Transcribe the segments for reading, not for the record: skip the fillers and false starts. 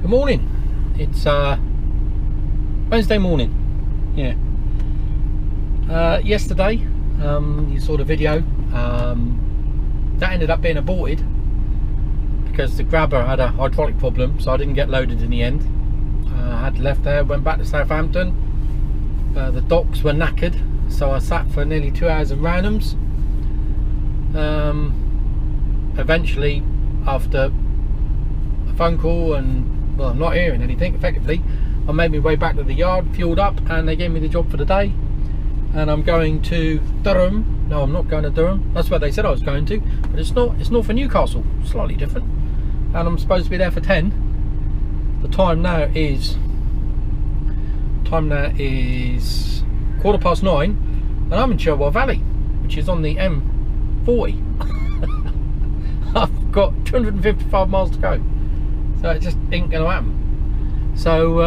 Good morning. It's Wednesday morning. Yeah. Yesterday, you saw the video. That ended up being aborted because the grabber had a hydraulic problem, so I didn't get loaded in the end. I had left there, went back to Southampton. The docks were knackered, so I sat for nearly 2 hours in Roundhams. Eventually, after a phone call and well, not hearing anything effectively, I made my way back to the yard, fueled up, and they gave me the job for the day. And I'm going to Durham. No, I'm not going to Durham. That's where they said I was going to, but it's not. It's north of Newcastle, slightly different. And I'm supposed to be there for 10. The time now is 9:15, and I'm in Cherwell Valley, which is on the M40. I've got 255 miles to go, so it just ain't gonna happen. So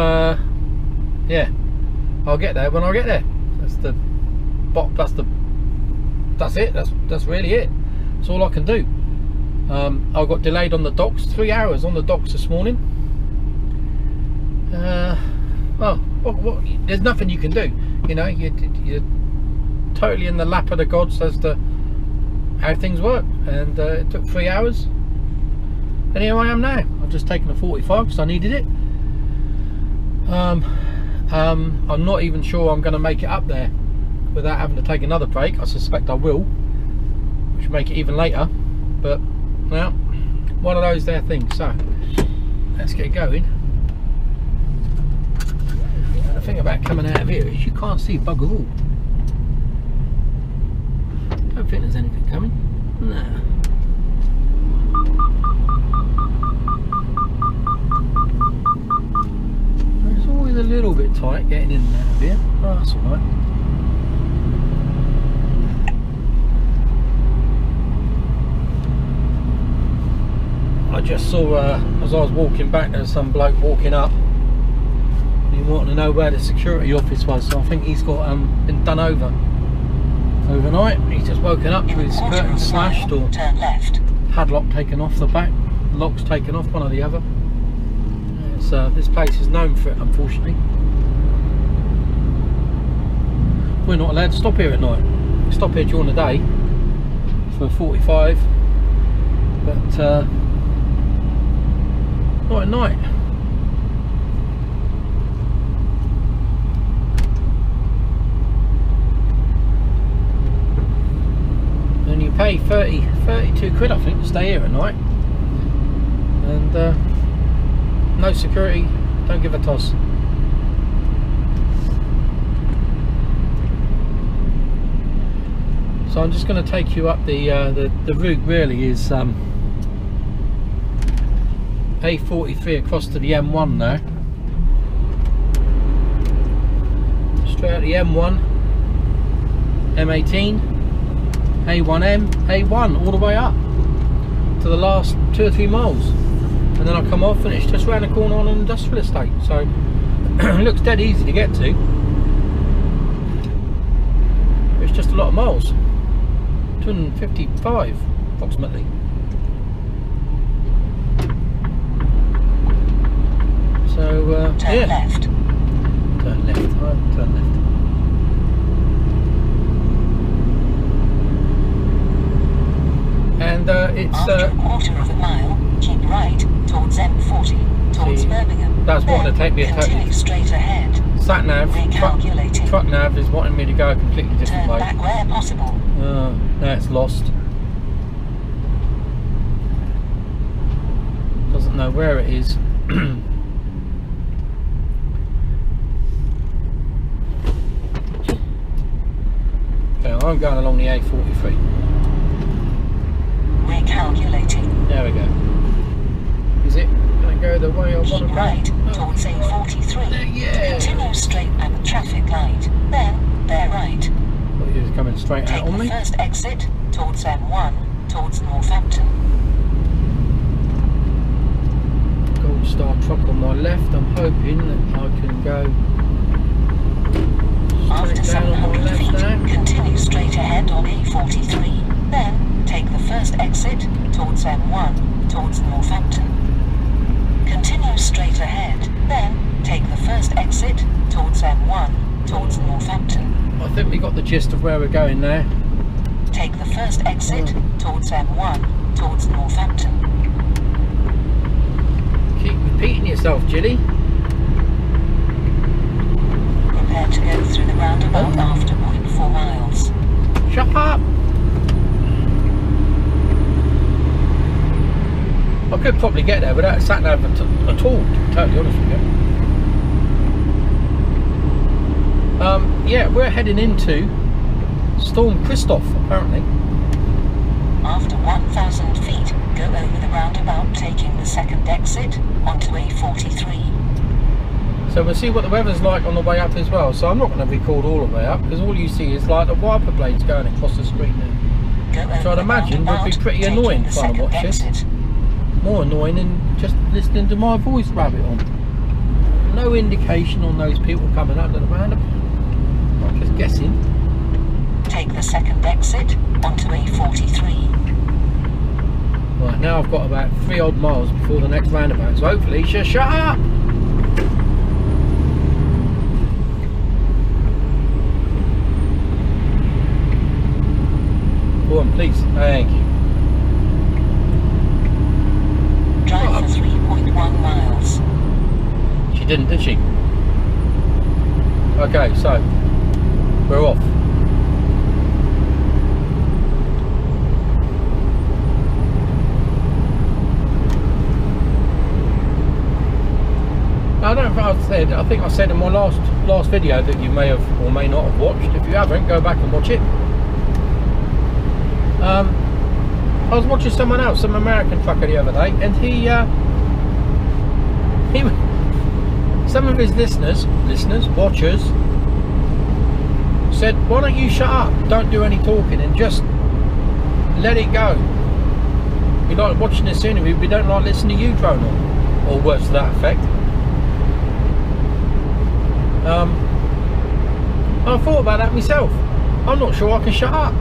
yeah, I'll get there when I get there. That's it. That's really it. That's all I can do. I got delayed on the docks, 3 hours on the docks this morning. Well, there's nothing you can do. You know, you're totally in the lap of the gods as to how things work, and it took 3 hours, and here I am now. I've just taken a 45 because I needed it. I'm not even sure I'm going to make it up there without having to take another break. I suspect I will, which will make it even later, but well, one of those there things. So let's get going. And the thing about coming out of here is you can't see bugger all. Don't think there's anything coming. Nah. It's always a little bit tight getting in and out of here. Oh, that's alright. I just saw, as I was walking back, there was some bloke walking up. He wanted to know where the security office was, so I think he's got been done over overnight. He's just woken up with his curtain slashed or padlock taken off the back, locks taken off, one or the other. This place is known for it, unfortunately. We're not allowed to stop here at night. We stop here during the day for 45, but not at night. And you pay 32 quid I think to stay here at night, and no security, don't give a toss. So I'm just going to take you up the route. Really is A43 across to the M1 now, straight out the M1, M18, A1M, A1, all the way up to the last 2 or 3 miles, and then I come off and it's just round the corner on an industrial estate. So it looks dead easy to get to. It's just a lot of miles, 255 approximately. So turn yeah, left. Turn left. Turn left. And it's After a quarter of a mile, keep right towards M40 towards Birmingham. That's wanting to take me a continue straight ahead. Sat nav, Recalculating. truck nav is wanting me to go a completely different Turn way. back where possible. Now it's lost. Doesn't know where it is. Okay, I'm going along the A43. Recalculating. There we go. Is it going to go the way I want to Keep go? right towards A43. Yeah. Continue straight at the traffic light. Then bear right. Well, he was coming straight Take out on the me. first exit towards M1 towards Northampton. Gold Star truck on my left. I'm hoping that I can go After straight down on my 700 left feet, now. continue straight ahead on A43. Then take the first exit towards M1 towards Northampton. Continue straight ahead gist of where we're going now. Take the first exit towards M1 towards Northampton. Keep repeating yourself, Jilly. Prepare to go through the roundabout after 0.4 miles. Shut up! I could probably get there without a sat nav at all, to be totally honest with you. Yeah, we're heading into Storm Christoph, apparently. After 1,000 feet, go over the roundabout, taking the second exit onto A43. So we'll see what the weather's like on the way up as well. So I'm not going to record all the way up, because all you see is like the wiper blades going across the screen there. Which I'd imagine would be pretty annoying trying to watch this. More annoying than just listening to my voice rabbit on. No indication on those people coming up to the roundabout. I'm just guessing. Take the second exit onto A43. Right, now I've got about 3 odd miles before the next roundabout, so hopefully she'll shut up! Go on, please. Thank you. Drive for 3.1 miles. She didn't, did she? Okay, so we're off. I don't know if I think I said in my last video that you may have or may not have watched. If you haven't, go back and watch it. I was watching someone else, some American trucker the other day, and he some of his listeners, watchers, said, why don't you shut up, don't do any talking and just let it go. We like watching the scenery, we don't like listening to you drone on, or words to that effect. I thought about that myself. I'm not sure I can shut up.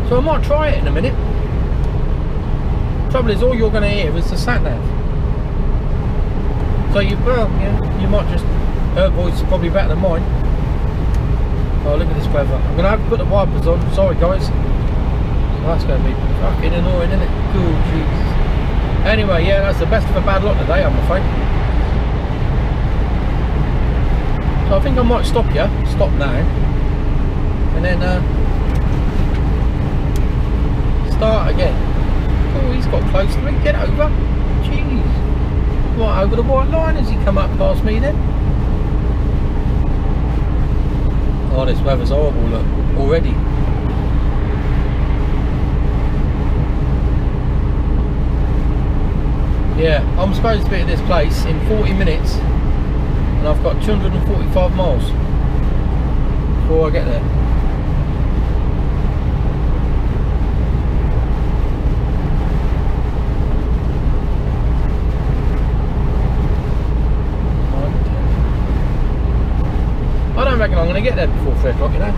So I might try it in a minute. Trouble is, all you're going to hear is the sat nav. So you might just, her voice is probably better than mine. Oh, look at this weather. I'm going to have to put the wipers on. Sorry, guys. That's going to be fucking annoying, isn't it? Good Jesus. Anyway, yeah, that's the best of a bad lot today, I'm afraid. So I think I might stop now, and then start again. Oh, he's got close to me. Get over. Jeez. Right over the white line as he come up past me then. Oh, this weather's horrible, look, already. Yeah, I'm supposed to be at this place in 40 minutes. And I've got 245 miles before I get there. I don't reckon I'm going to get there before 3 o'clock, you know.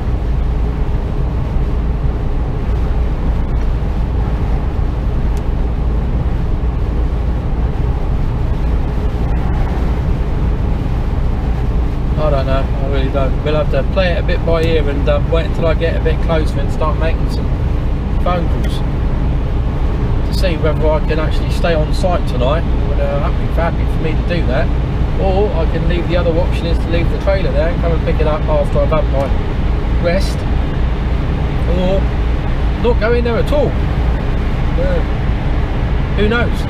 I don't know, I really don't. We'll have to play it a bit by ear and wait until I get a bit closer and start making some phone calls to see whether I can actually stay on site tonight. Would be happy for me to do that, or I can leave. The other option is to leave the trailer there and come and pick it up after I've had my rest, or not go in there at all. Who knows?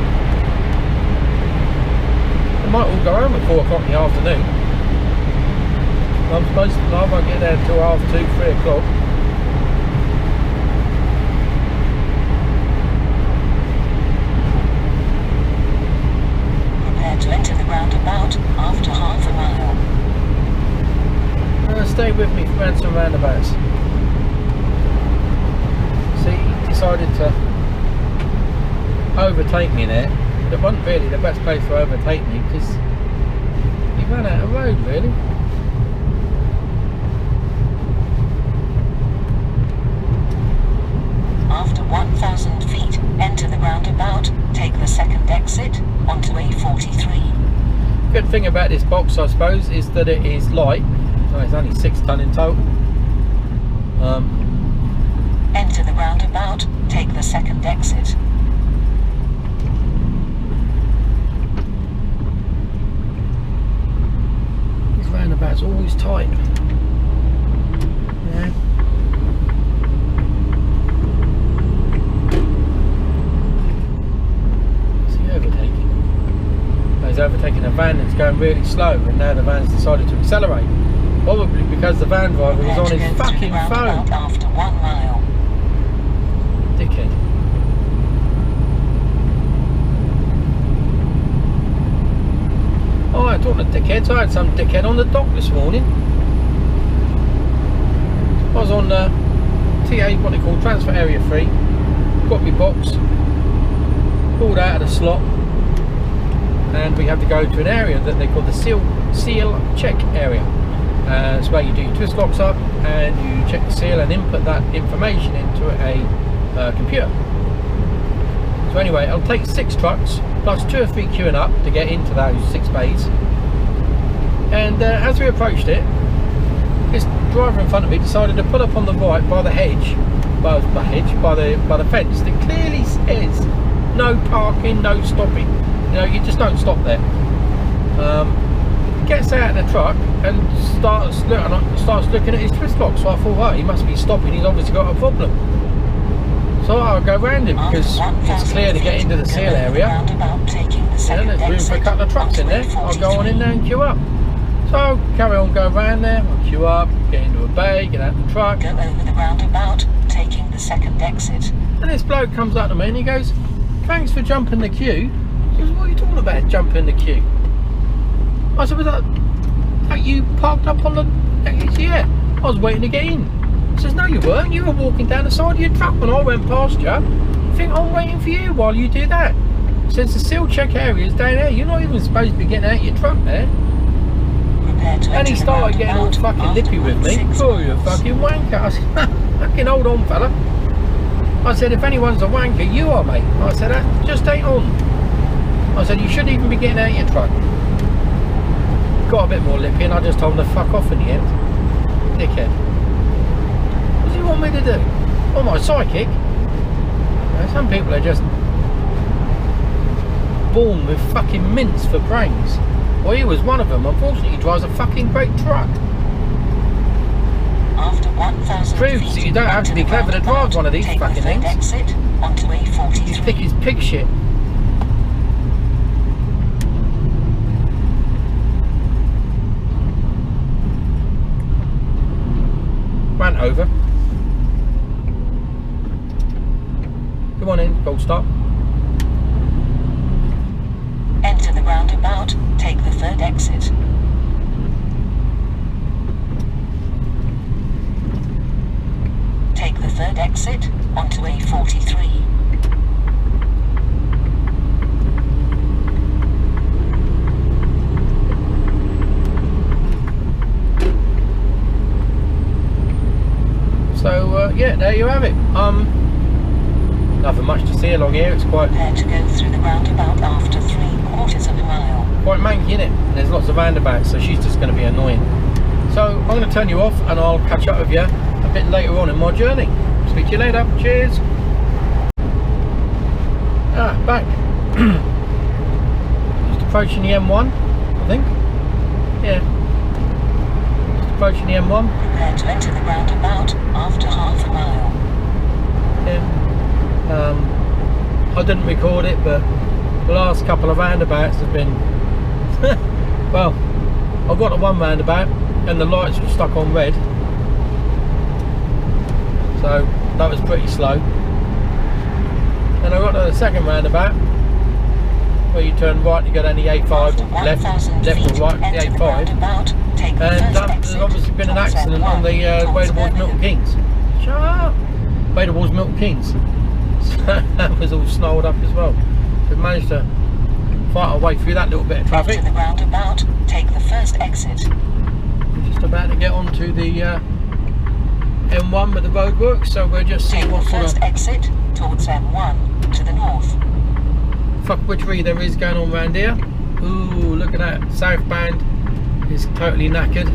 I might all go home at 4 o'clock in the afternoon. I'm supposed to, I won't get there until half 2, 3 o'clock. Prepare to enter the roundabout after half a mile. Stay with me for some roundabouts. See, he decided to overtake me there. But it wasn't really the best place to overtake me because he ran out of road really. After 1,000 feet, enter the roundabout, take the second exit onto A43. Good thing about this box, I suppose, is that it is light. So it's only 6 ton in total. Enter the roundabout, take the second exit. These roundabouts are always tight. Yeah. What's he overtaking? He's overtaking a van that's going really slow, and now the van's decided to accelerate. Probably because the van driver was on his fucking phone. After 1 mile. Dickhead. Oh, I talking to dickheads. I had some dickhead on the dock this morning. I was on TA, what they call transfer area 3. Got my box, pulled out of the slot, and we have to go to an area that they call the seal check area. It's where you do your twist locks up and you check the seal and input that information into a computer. So anyway, it'll take 6 trucks plus 2 or 3 queuing up to get into those 6 bays. And as we approached it, this driver in front of me decided to pull up on the right by the hedge, by the fence that clearly says no parking, no stopping. You know, you just don't stop there. Gets out of the truck and starts looking at his twist lock. So I thought, well, he must be stopping. He's obviously got a problem. So I'll go round him because it's clear to get into the seal area. And there's room for a couple of trucks in there. I'll go on in there and queue up. So I'll carry on, go around there, I'll queue up, get into a bay, get out the truck. Go over the roundabout, taking the second exit. And this bloke comes up to me and he goes, "Thanks for jumping the queue." He goes, "What are you talking about, jumping the queue?" I said, "Was that you parked up on the..." He said, "Yeah, I was waiting to get in." He says, "No you weren't, you were walking down the side of your truck when I went past you. You think I'm waiting for you while you do that?" Since the seal check area is down there, you're not even supposed to be getting out of your truck there. And he started getting all fucking lippy with me. "Oh, you fucking wanker." I said, "Fucking hold on, fella." I said, "If anyone's a wanker, you are, mate." I said, "That just ain't on." I said, "You shouldn't even be getting out of your truck." Got a bit more lippy and I just told him to fuck off in the end. Dickhead. What does he want me to do? Oh, my psychic? You know, some people are just born with fucking mints for brains. Well, he was one of them. Unfortunately, he drives a fucking great truck. After 1,000 Proves that you don't have to be clever to drive one of these fucking things. Exit onto A43. He's thick as pig shit. Ran over. Come on in, gold stop. Enter the roundabout, take the third exit. Take the third exit onto A43. So yeah, there you have it. Nothing much to see along here. It's quite Prepare to go through the roundabout after 3/4 of a mile. quite manky, innit? And there's lots of roundabouts, so she's just going to be annoying. So I'm going to turn you off and I'll catch up with you a bit later on in my journey. Speak to you later. Cheers. Back. Just approaching the M1, I think. Yeah. Just approaching the M1. Prepare to enter the roundabout after half a mile. Yeah. I didn't record it, but the last couple of roundabouts have been well, I got to one roundabout and the lights were stuck on red, so that was pretty slow. Then I got to the second roundabout where you turn right to go down the A5, left or right, the A5, and there's obviously been an accident on the way towards Milton Keynes. Shut up! Way towards Milton Keynes. So that was all snowed up as well. So we managed to fight our way through that little bit of traffic. After the roundabout, take the first exit. We're just about to get onto the M1 with the roadworks, so we're just seeing what sort First of exit towards M1 to the north. fuckwitchery there is going on around here. Ooh, look at that. Southbound is totally knackered.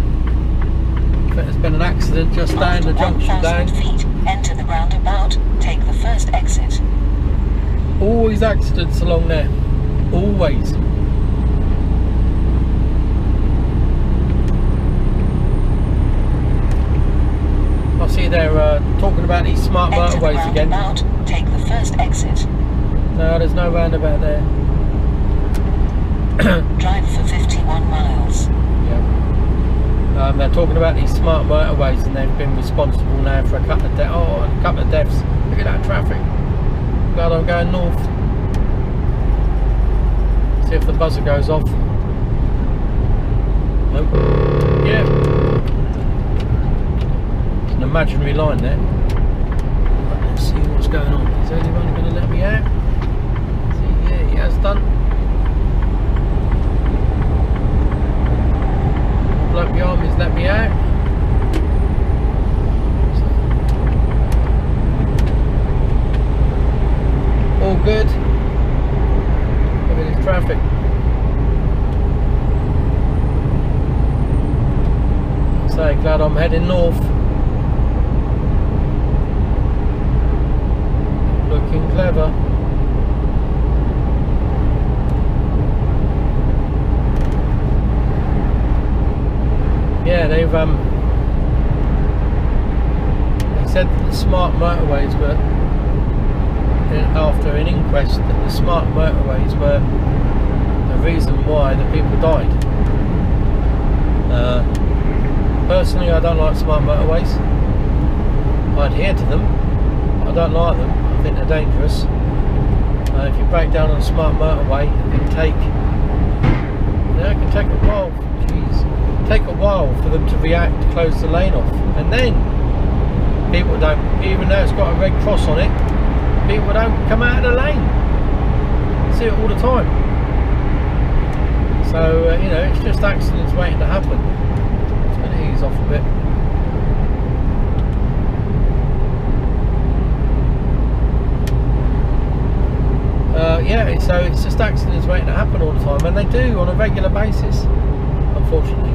think there's been an accident just down the After junction 1,000 down. feet, enter the roundabout, take the first exit. Always accidents along there. Always. I see they're talking about these smart Enter the motorways again. roundabout, take the first exit. No, there's no roundabout there. Drive for 51 miles. Yeah. They're talking about these smart motorways, and they've been responsible now for a couple of deaths. Look at that traffic. Glad I'm going north. See if the buzzer goes off. Nope. Yeah. It's an imaginary line there. Right, let's see what's going on. Is anyone going to let me out? See, yeah, he has done. Bloke behind me's let me out. All good. Look at this traffic. So glad I'm heading north. Looking clever. Yeah, they said that the smart motorways were, after an inquest, that the smart motorways were the reason why the people died. Personally, I don't like smart motorways. I adhere to them, but I don't like them. I think they're dangerous. If you break down on a smart motorway, it can take a while. Take a while for them to react to close the lane off, and then people don't, even though it's got a red cross on it, people don't come out of the lane. I see it all the time. So you know, it's just accidents waiting to happen. It's going to ease off a bit. Yeah, so it's just accidents waiting to happen all the time, and they do on a regular basis, unfortunately.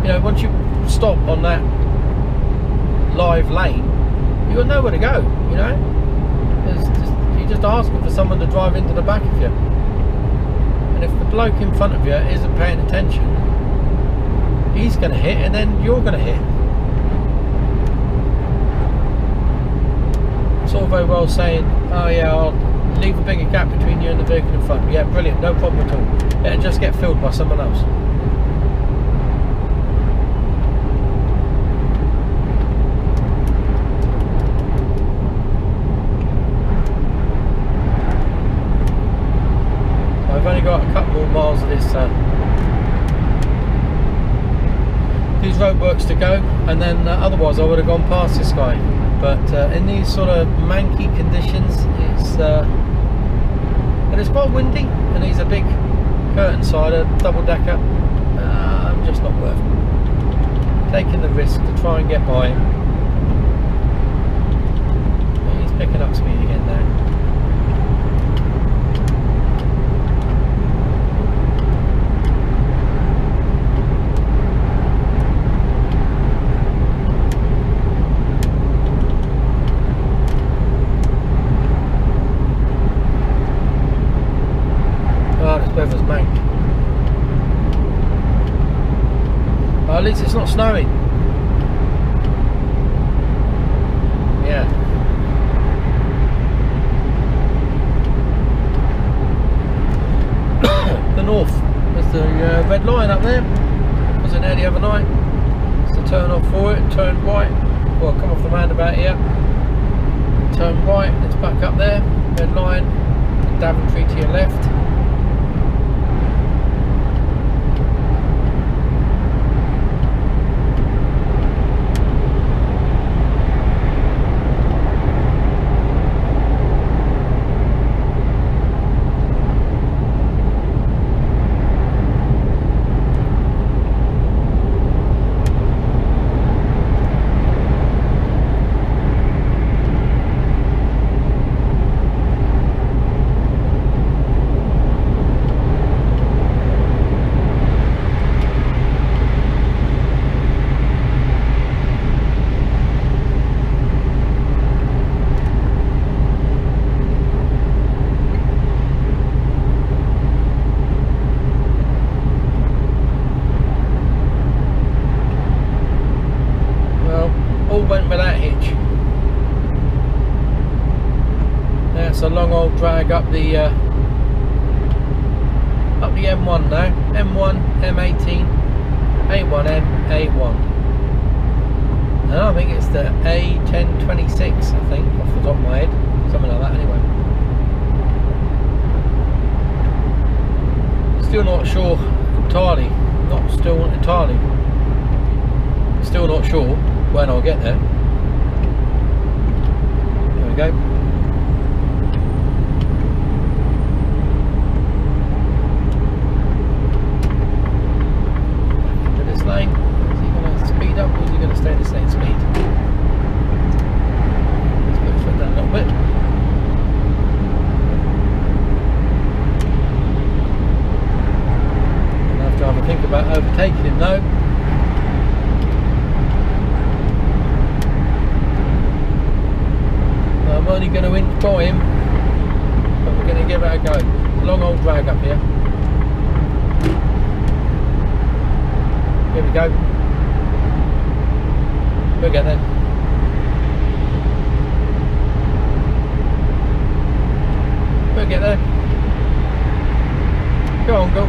You know, once you stop on that live lane, you've got nowhere to go, you know. You're just asking for someone to drive into the back of you. And if the bloke in front of you isn't paying attention, he's going to hit, and then you're going to hit. It's all very well saying, oh yeah, I'll leave a bigger gap between you and the vehicle in front. Yeah, brilliant, no problem at all. It'll just get filled by someone else. I've only got a couple more miles of these roadworks to go, and then otherwise I would have gone past this guy. But in these sort of manky conditions, it's quite windy, and he's a big curtain sider, double decker. Just not worth taking the risk to try and get by him. He's picking up speed again now. Weather's manked. At least it's not snowing. Yeah. The north. There's the red line up there. Wasn't there the other night. It's the turn off for it. Turn right. Well, come off the roundabout here. Turn right. It's back up there. Red line. Daventry to your left. It's a long old drag up the M1 now. M1, M18, A1M, A1. And I think it's the A1026, I think, off the top of my head. Something like that anyway. Still not sure entirely. Still not sure when I'll get there. There we go. Into this lane. Is he going to speed up or is he going to stay the same speed? Let's put his foot down a little bit. I'll have to have a think about overtaking him though. I'm only going to inch by him, but we're going to give it a go. Long old drag up here. Here we go. We'll get there. We'll get there. Go on, go.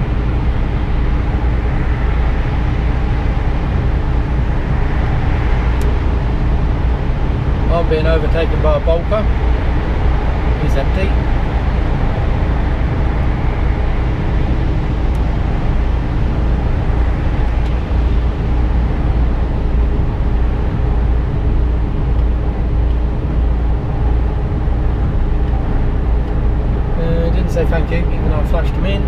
I'm being overtaken by a bulker. He's empty. Didn't say thank you, even though I flashed him in.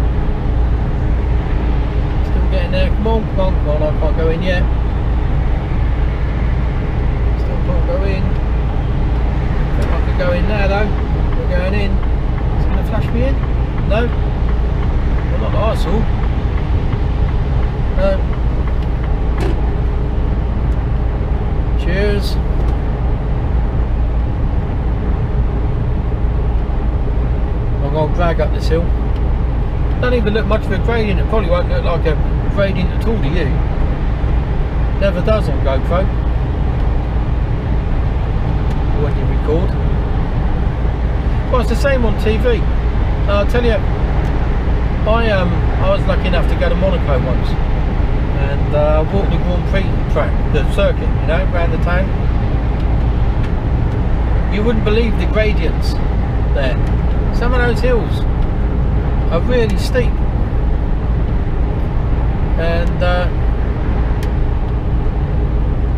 Still getting there. Come on, come on, come on. I can't go in yet. Still can't go in. I could go in there though. We're going in. Is it going to flash me in? No. Well, not that I saw. No. Cheers. I'm going to drag up this hill. Don't even look much of a gradient. It probably won't look like a gradient at all to you. Never does on GoPro. When you record. Well, it's the same on TV. I'll tell you, I was lucky enough to go to Monaco once and walk the Grand Prix track, the circuit, you know, around the town. You wouldn't believe the gradients there. Some of those hills are really steep, and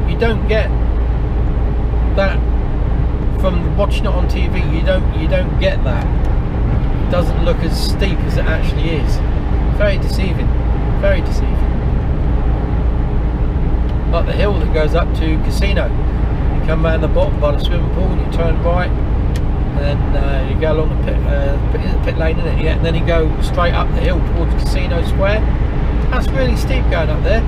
you don't get that from watching it on TV. You don't get that. It doesn't look as steep as it actually is. Very deceiving. Very deceiving. Like the hill that goes up to Casino. You come around the bottom by the swimming pool and you turn right, and then you go along the pit lane, isn't it? Yeah, and then you go straight up the hill towards Casino Square. That's really steep going up there.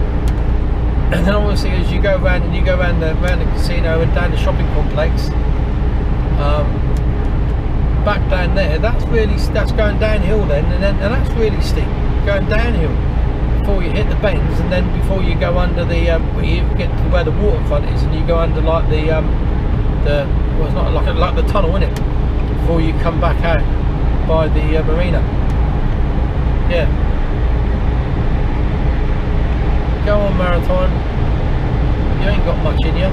And then obviously as you go around and you go around the casino and down the shopping complex, back down there, that's going downhill then, and that's really steep, going downhill before you hit the bends, and then before you go under the you get to where the waterfront is, and you go under like the well, it's not like the tunnel, isn't it, before you come back out by the marina. Yeah, go on Marathon, you ain't got much in you.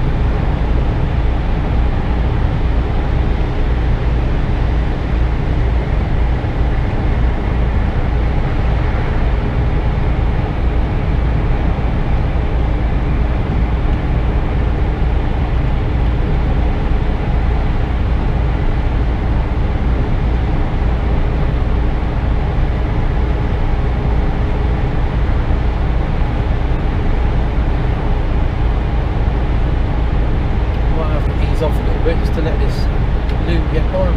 Just to let this loop get by me.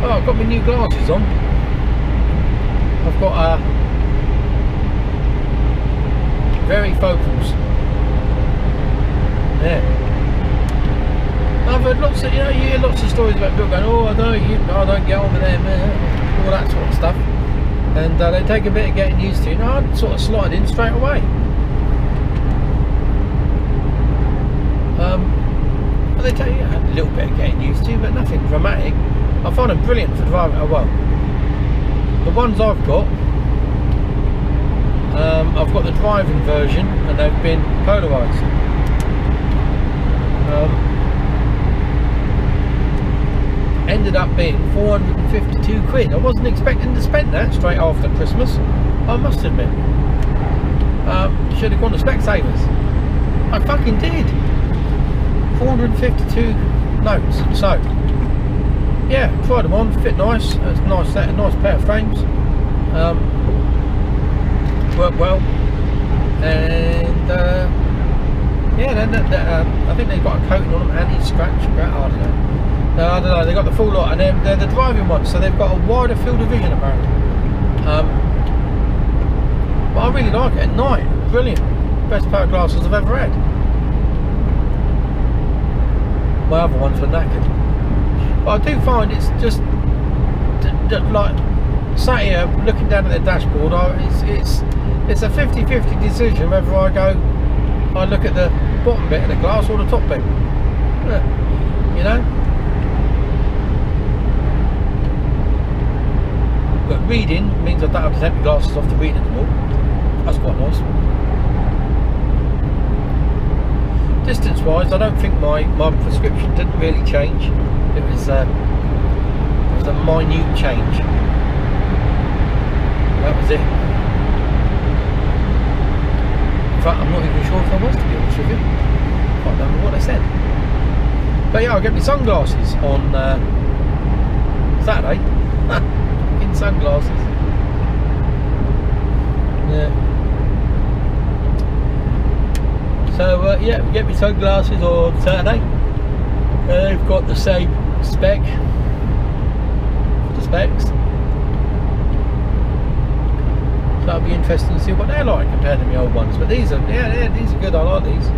Oh, I've got my new glasses on. I've got varifocals. There. heard lots of, you hear lots of stories about people going, oh, I don't get on with them, all that sort of stuff, and they take a bit of getting used to. I'd sort of slide in straight away. They take a little bit of getting used to, but nothing dramatic. I find them brilliant for driving. Well, the ones I've got the driving version, and they've been polarised. Ended up being 452 quid. I wasn't expecting to spend that straight after Christmas, I must admit. Should have gone to Specsavers. I fucking did. 452 notes. So yeah, tried them on, fit nice. It's a nice set, a nice pair of frames. Worked well, and yeah, then I think they've got a coating on them, anti-scratch. I don't know. They got the full lot, and they're the driving ones, so they've got a wider field of vision apparently. But I really like it at night. Brilliant, best pair of glasses I've ever had. My other ones were knackered, but I do find it's just like sat here looking down at the dashboard. It's a 50-50 decision whether I look at the bottom bit of the glass or the top bit. But reading means I don't have to take my glasses off to read anymore. That's quite nice. Distance wise, I don't think my prescription didn't really change. It was a minute change. That was it. In fact, I'm not even sure if I was, to be honest with you. Can't remember what I said. But yeah, I'll get my sunglasses on Saturday. In sunglasses. Yeah. So yeah, we get my sunglasses on Saturday. They've got the same spec for the specs. So that'll be interesting to see what they're like compared to my old ones. But these are these are good. I like these.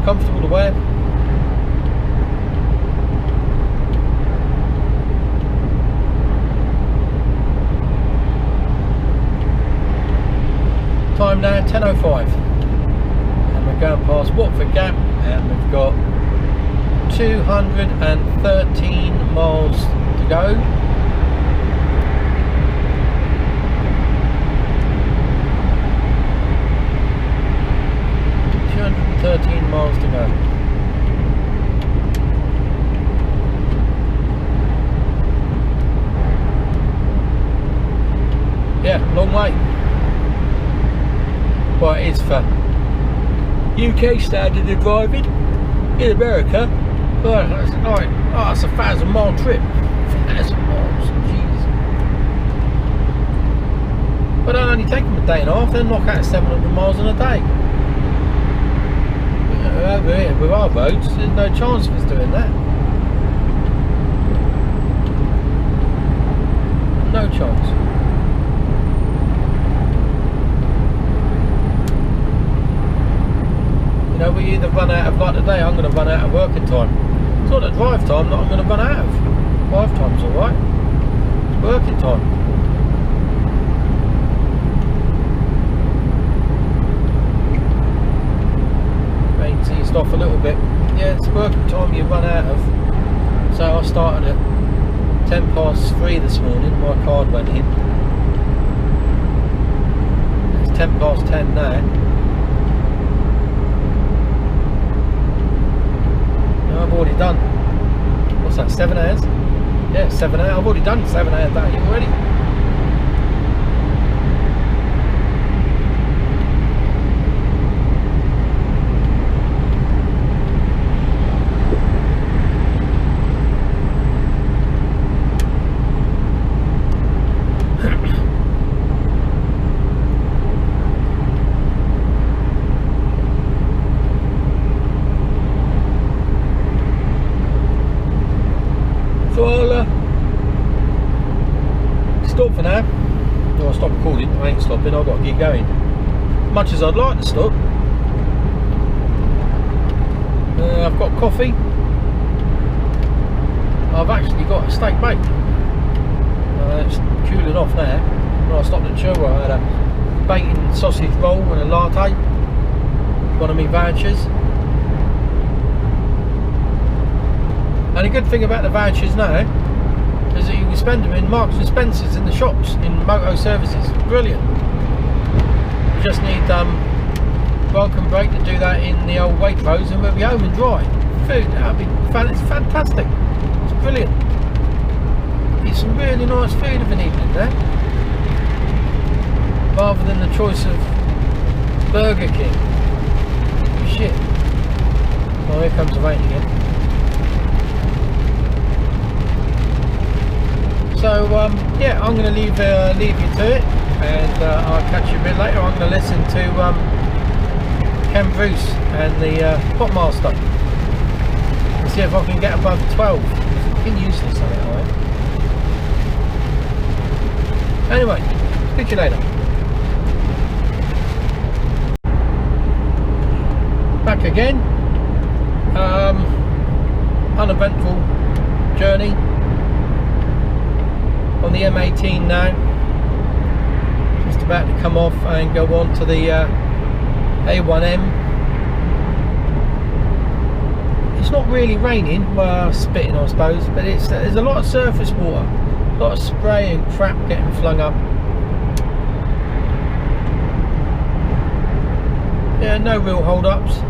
Comfortable to wear. Time now 10:05. We're going past Watford Gap, and we've got 213 miles to go. Miles to go. Yeah, long way. But it is for UK standard of driving. In America, it's like, it's a 1,000-mile trip. 1,000 miles, jeez. But I only take them a day and a half, then knock out 700 miles in a day. Over here with our roads, there's no chance of us doing that. No chance. We either run out of, like today, I'm going to run out of working time. It's not a drive time that I'm going to run out of. Drive time's alright. It's working time. Rain's eased off a little bit. Yeah, it's working time you run out of. So I started at 3:10 this morning. My card went in. It's 10:10 now. I've already done, what's that, 7 hours? Yeah, 7 hours. I've already done 7 hours day already. So I'll stop for now. No, I'll stop recording. I ain't stopping. I've got to keep going. Much as I'd like to stop. I've got coffee. I've actually got a steak bake. It's cooling off now. When I stopped at Chilwell, I had a bacon sausage roll and a latte. One of my vouchers. And the good thing about the vouchers now is that you can spend them in Marks and Spencer's, in the shops, in moto services. Brilliant. You just need welcome break to do that in the old Waitrose, and we'll be home and dry. Food, it's fantastic. It's brilliant. Eat some really nice food of an evening there, rather than the choice of Burger King. Shit. Oh, here comes the rain again. So yeah, I'm going to leave you to it, and I'll catch you a bit later. I'm going to listen to Ken Bruce and the Potmaster and see if I can get above 12. It's fucking useless on it, alright. Anyway, speak to you later. Back again. Uneventful journey on the M18 now. Just about to come off and go on to the A1M. It's not really raining, well, spitting I suppose, but there's a lot of surface water, a lot of spray and crap getting flung up. Yeah, no real hold-ups.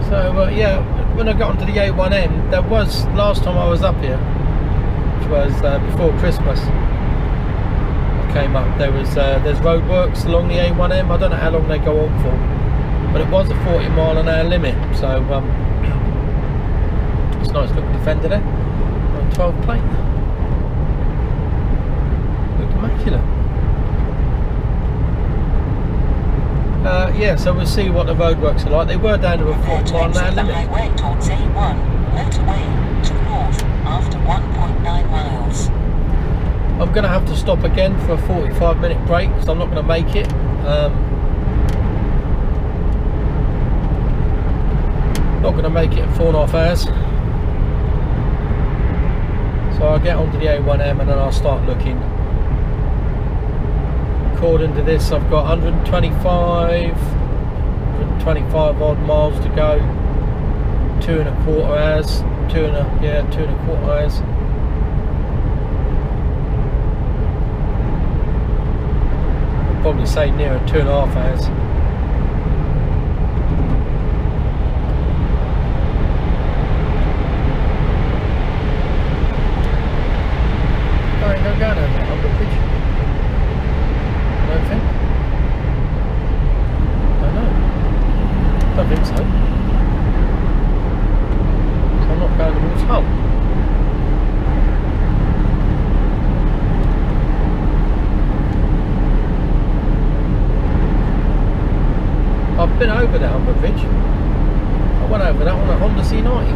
So yeah, when I got onto the A1M, there was, last time I was up here, which was before Christmas, I came up, there's roadworks along the A1M. I don't know how long they go on for, but it was a 40-mile-an-hour limit, so it's a nice looking Defender there, on 12 plate. Look immaculate. Yeah, so we'll see what the roadworks are like. They were down to a 40-mile-an-hour limit. Highway towards A1, motorway to the north after 1.9 miles. I'm going to have to stop again for a 45-minute break, because I'm not going to make it. Not going to make it in 4.5 hours. So I'll get onto the A1M and then I'll start looking. According to this, I've got 125 odd miles to go. 2.25 hours. 2.25 hours. I'd probably say nearer 2.5 hours. I ain't no going over there on the bridge. I don't think. I know. Don't think so. So I'm not going towards Hull. I've been over there on the bridge. I went over that on a Honda C90.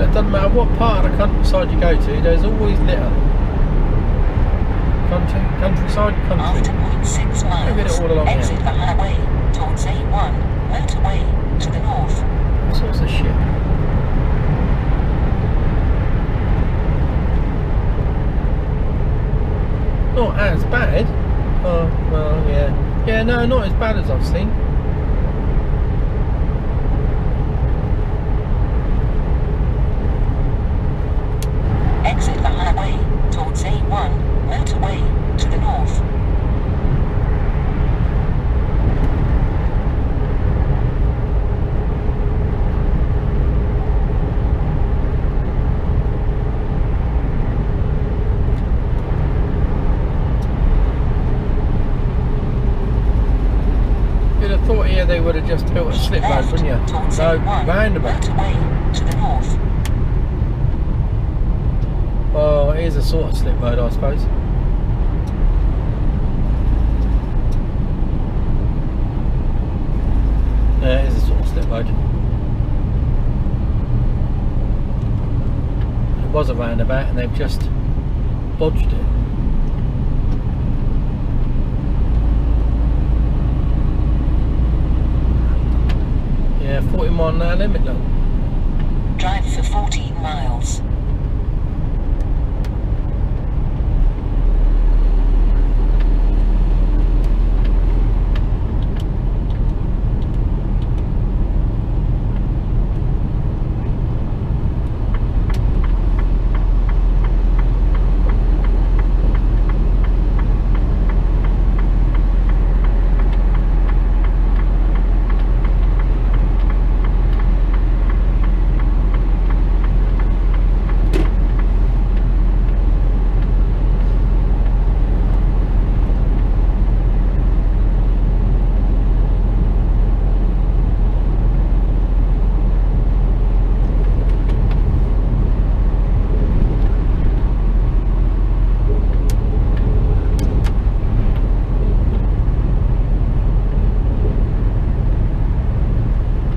It doesn't matter what part of the countryside you go to, there's always litter. Countryside, country. After 0.6 miles, Look at it all along exit here. the highway towards A1, motorway to the north. All sorts of shit. Not as bad. Oh, well, yeah. Yeah, no, not as bad as I've seen. Exit the highway towards A1, motorway to the north. You'd have thought here they would have just built a slip road, wouldn't you? Towards No, A1, roundabout. motorway to the north. Oh, it is a sort of slip road, I suppose. Yeah, it is a sort of slip road. It was a roundabout and they've just bodged it. 40 mile an hour limit now. Drive for 14 miles.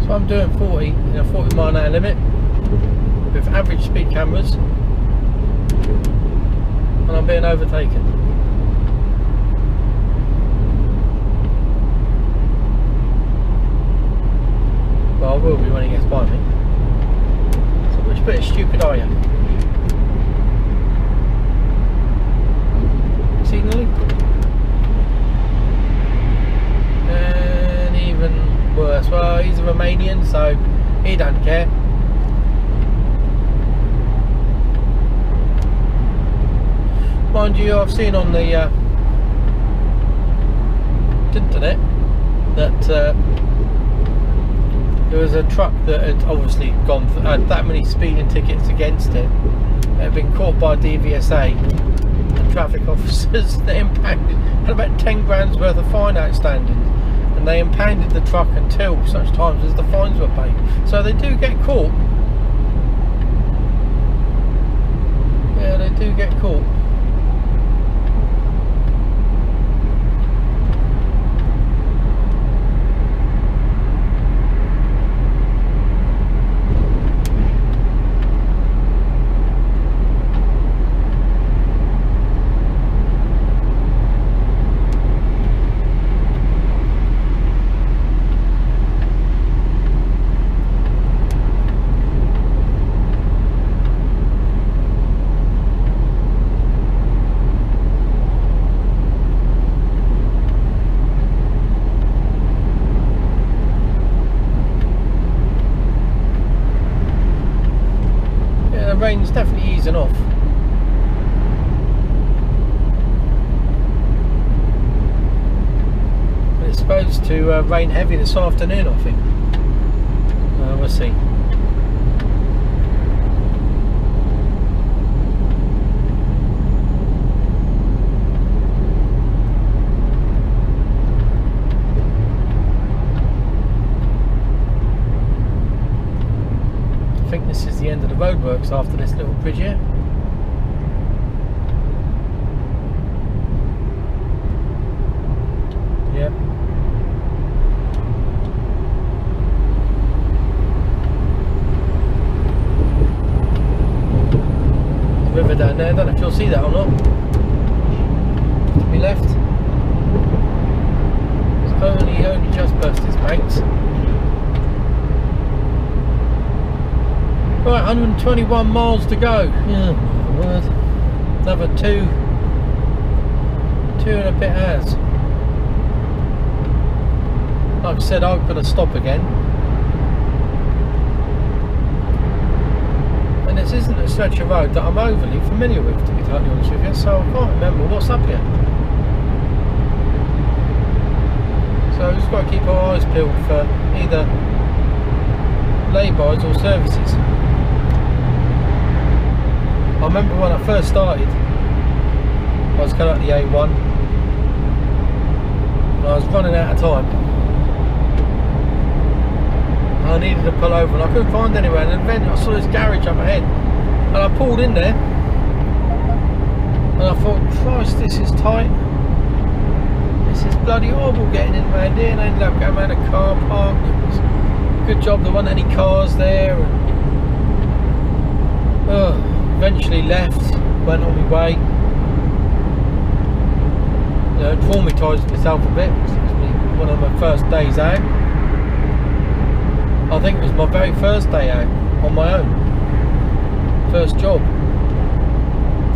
I'm doing 40 in a 40 mile an hour limit with average speed cameras, and I'm being overtaken. Well, I will be when he gets by me. So which bit of stupid are you? Signalling? And even worse, well, he's a Romanian, so he don't care. Mind you, I've seen on the internet that there was a truck that had obviously had that many speeding tickets against it. It had been caught by DVSA and traffic officers. They impounded, had about 10 grand's worth of fine outstanding. And they impounded the truck until such times as the fines were paid. So they do get caught. Yeah, they do get caught. The rain's definitely easing off. But it's supposed to rain heavy this afternoon, I think. We'll see. I think this is the end of the roadworks after this little bridge here. Yep. There's a river down there, I don't know if you'll see that or not. To my left. It's only just burst its banks. Right, 121 miles to go. Yeah, my word. Another two and a bit hours. Like I said, I've got to stop again. And this isn't a stretch of road that I'm overly familiar with, to be totally honest with you, so I can't remember what's up here. So we've just got to keep our eyes peeled for either laybys or services. I remember when I first started, I was coming up the A1 and I was running out of time. I needed to pull over and I couldn't find anywhere, and then I saw this garage up ahead and I pulled in there and I thought, Christ, this is tight. This is bloody horrible getting in around here, and I ended up going around a car park. It was a good job there weren't any cars there. And, eventually left, went on my way. You know, traumatised myself a bit. It was one of my first days out. I I think it was my very first day out on my own. First job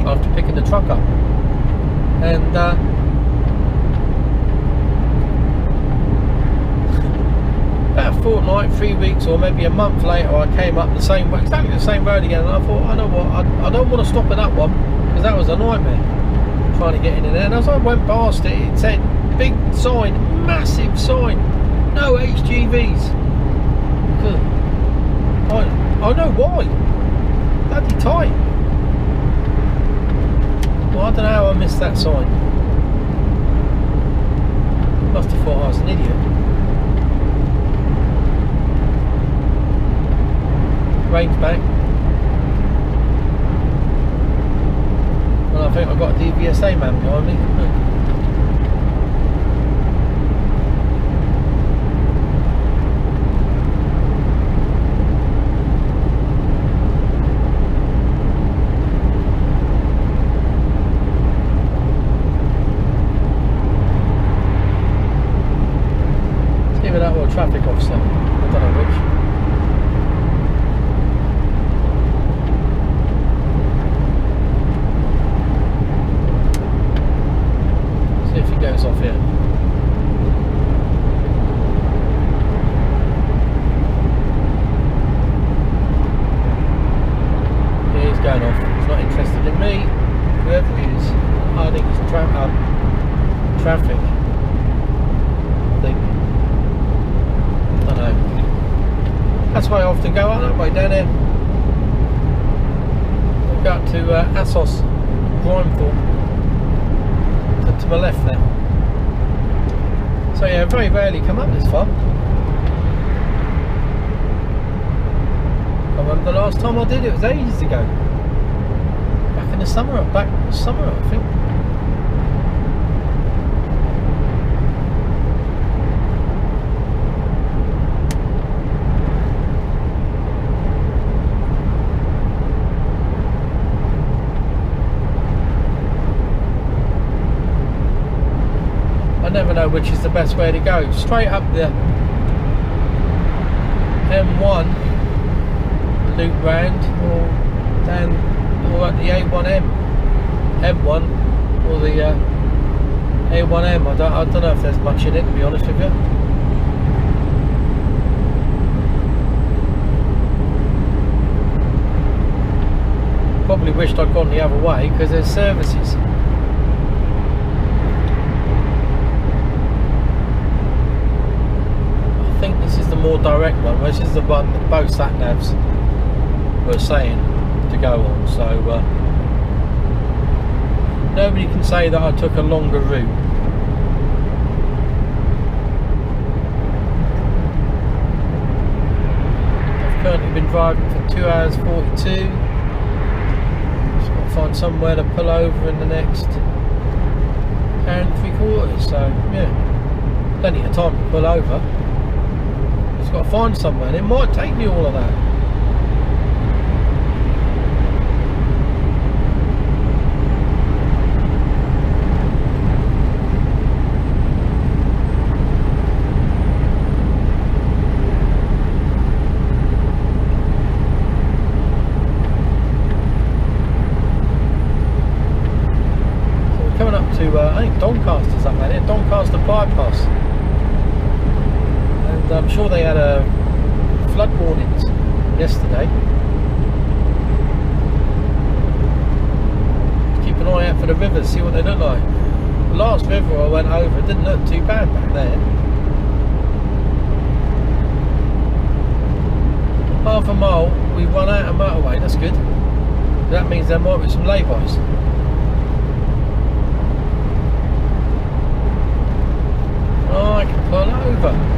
after picking the truck up. And about a fortnight, 3 weeks, or maybe a month later, I came up the same way, exactly the same road again, and I thought, I know what, I don't want to stop at that one, because that was a nightmare trying to get in there. And as I went past it, it said, big sign, massive sign, no HGVs. I know why. Bloody tight. Well, I don't know how I missed that sign. Must have thought I was an idiot. Rain's back. Well, I think I've got a DVSA man behind me. Either that or a traffic officer. I don't know which. Goes off here. Yeah, he's going off. He's not interested in me. Whoever he is, I think he's traffic. I think. I don't know. That's why I often go out that way down there. We'll go up to Assos, Grimethorpe. To my left there. So yeah, very rarely come up this far. I remember the last time I did it was ages ago. Back in the summer, I think. I never know which is the best way to go. Straight up the M1 loop round, or down, or at the A1M, M1, or the A1M. I don't know if there's much in it, to be honest with you. Probably wished I'd gone the other way because there's services. I think this is the more direct one. This is the one that both sat navs were saying to go on, so nobody can say that I took a longer route. I've currently been driving for 2 hours 42. Just got to find somewhere to pull over in the next hour and 3/4, so yeah, plenty of time to pull over. Just got to find somewhere, and it might take me all of that. So we're coming up to, I think Doncaster's up there, Doncaster bypass. I'm sure they had flood warnings yesterday. Keep an eye out for the rivers, see what they look like. The last river I went over didn't look too bad back there. Half a mile, we run out of motorway, that's good. That means there might be some lay-bys. Oh, I can pull over.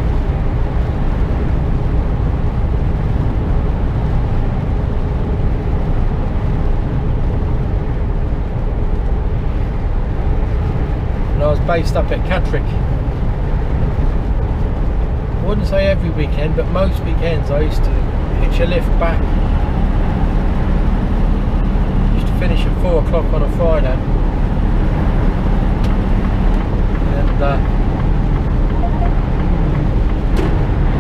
I was based up at Catterick. I wouldn't say every weekend, but most weekends I used to hitch a lift back. Used to finish at 4 o'clock on a Friday. And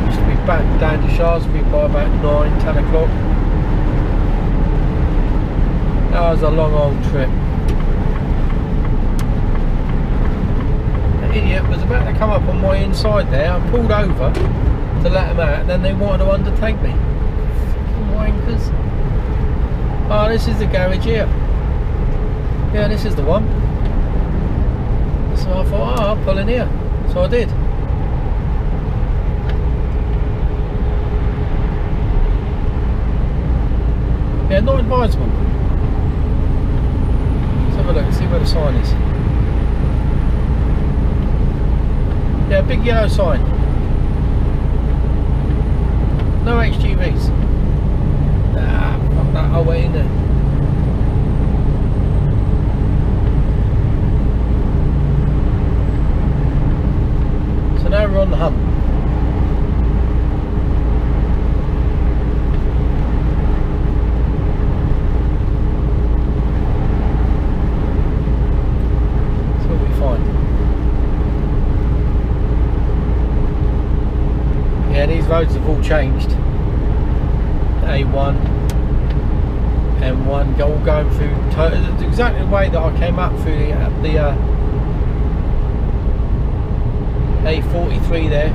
used to be back down to Shaftesbury by about 9-10 o'clock. That was a long old trip. The idiot was about to come up on my inside there. I pulled over to let him out, and then they wanted to undertake me. Fucking wankers. Oh, this is the garage here. Yeah, this is the one. So I thought, oh, I'll pull in here. So I did. Yeah, not advisable. Let's have a look and see where the sign is. Yeah, big yellow sign. No HGVs. Ah, fuck that, I'll wait in there. So now we're on the hump. So we'll be fine. Yeah, these roads have all changed. A1, M1, all going through exactly the way that I came up through the A43 there.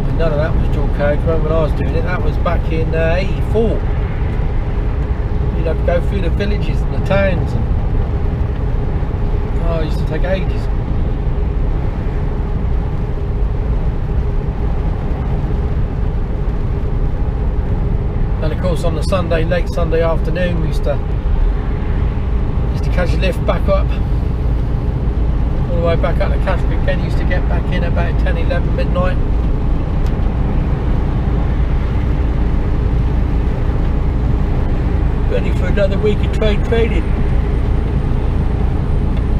And none of that was dual carriage when I was doing it. That was back in 84. You'd have to go through the villages and the towns, and oh, it used to take ages. And of course on the Sunday, late Sunday afternoon, we used to catch a lift back up, all the way back up to Catherick. Ken used to get back in about 10, 11 midnight. Ready for another week of train training.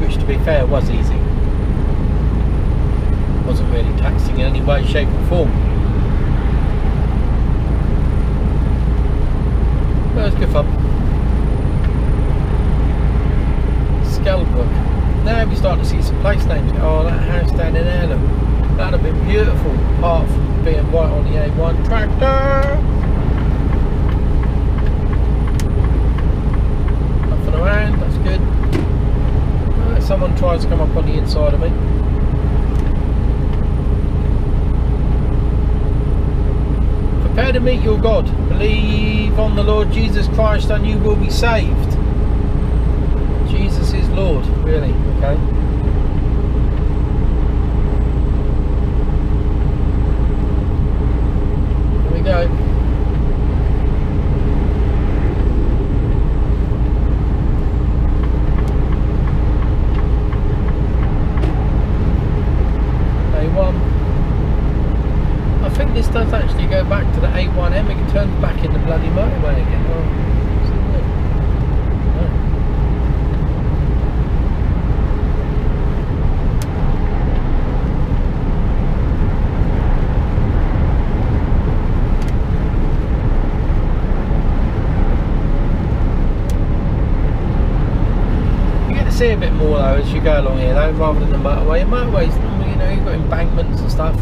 Which, to be fair, was easy. Wasn't really taxing in any way, shape or form. That was good fun. Skelbrook. Now we start to see some place names. Oh, that house down in there, look. That'd have been beautiful, apart from being right on the A1 tractor. Nothing around, that's good. Someone tries to come up on the inside of me. Prepare to meet your God. Believe on the Lord Jesus Christ and you will be saved. Jesus is Lord, really, okay? Here we go. A1. I think this does actually go back to the A1M. It turns back in the bloody motorway again. Oh, isn't it? No. You get to see a bit more though as you go along here, though, rather than the motorway. The motorways, you know, you've got embankments and stuff.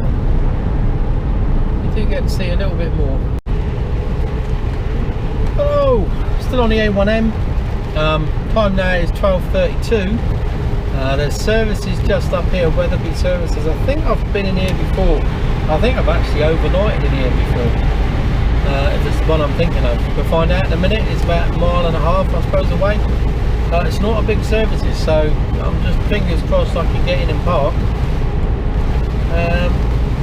You get to see a little bit more. Oh, still on the A1M. Time now is 12:32. There's services just up here, Weatherby services. I think I've been in here before. I think I've actually overnighted in here before. If it's the one I'm thinking of. We'll find out in a minute. It's about 1.5 miles, I suppose, away. It's not a big services, so I'm just fingers crossed I can get in and park.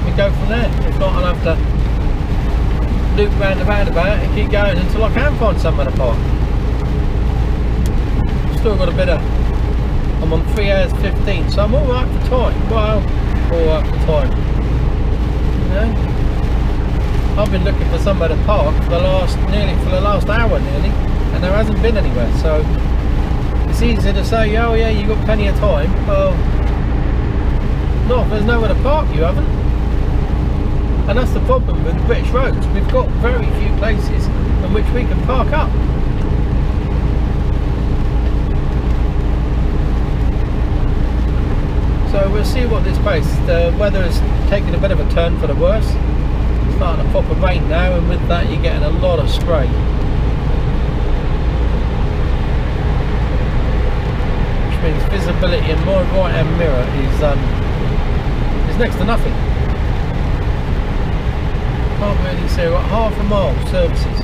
We go from there. If not, I'll have to loop round the roundabout and keep going until I can find somewhere to park. Still got a bit of, I'm on 3 hours 15, so I'm alright for time. Well, alright for time. You know, I've been looking for somewhere to park for the last hour nearly, and there hasn't been anywhere. So it's easy to say, oh yeah, you've got plenty of time. Well, no, if there's nowhere to park, you haven't. And that's the problem with British roads. We've got very few places in which we can park up. So we'll let's see what this place. The weather is taking a bit of a turn for the worse. It's starting to pop a rain now, and with that you're getting a lot of spray. Which means visibility in my right hand mirror is next to nothing. Can't really see. I've got half a mile services.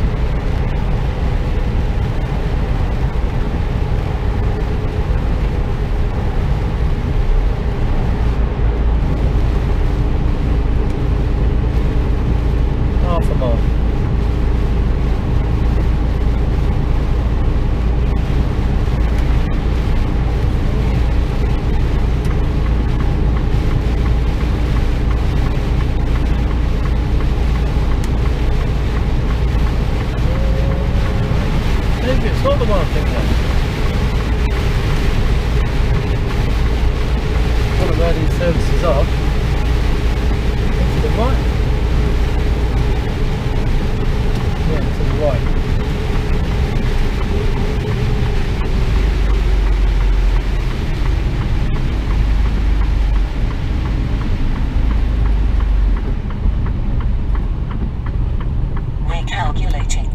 Half a mile. Maybe it's not the one I'm thinking of. I don't know where these services are. To the right. Yeah, to the right. Recalculating.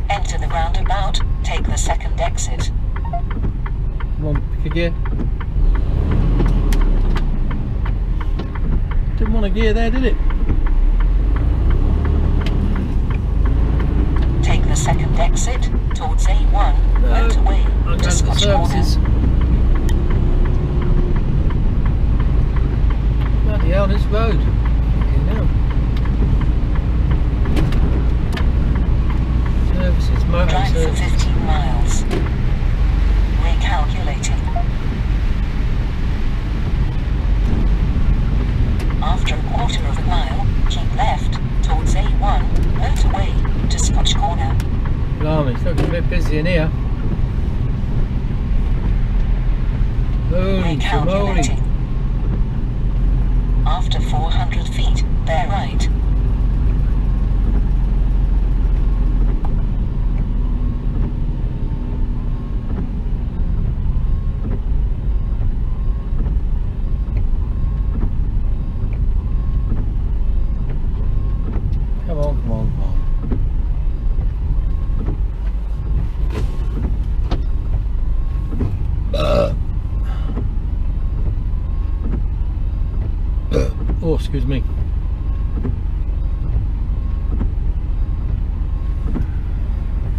Enter the roundabout, take the second exit. Come on, pick a gear. Didn't want a gear there, did it? Take the second exit towards A1, No, I'm motorway going to to the Scotch services. Corner. Bloody hell, this road. Fucking hell. Services, motor Drive for services. 15 miles. Recalculating. After a quarter of a mile, keep left towards A1, motorway to Scotch Corner. Blimey, it's looking a bit busy in here. Holy schmoly. Recalculating. After 400 feet, bear right. Come on, come on, come on. Oh, excuse me.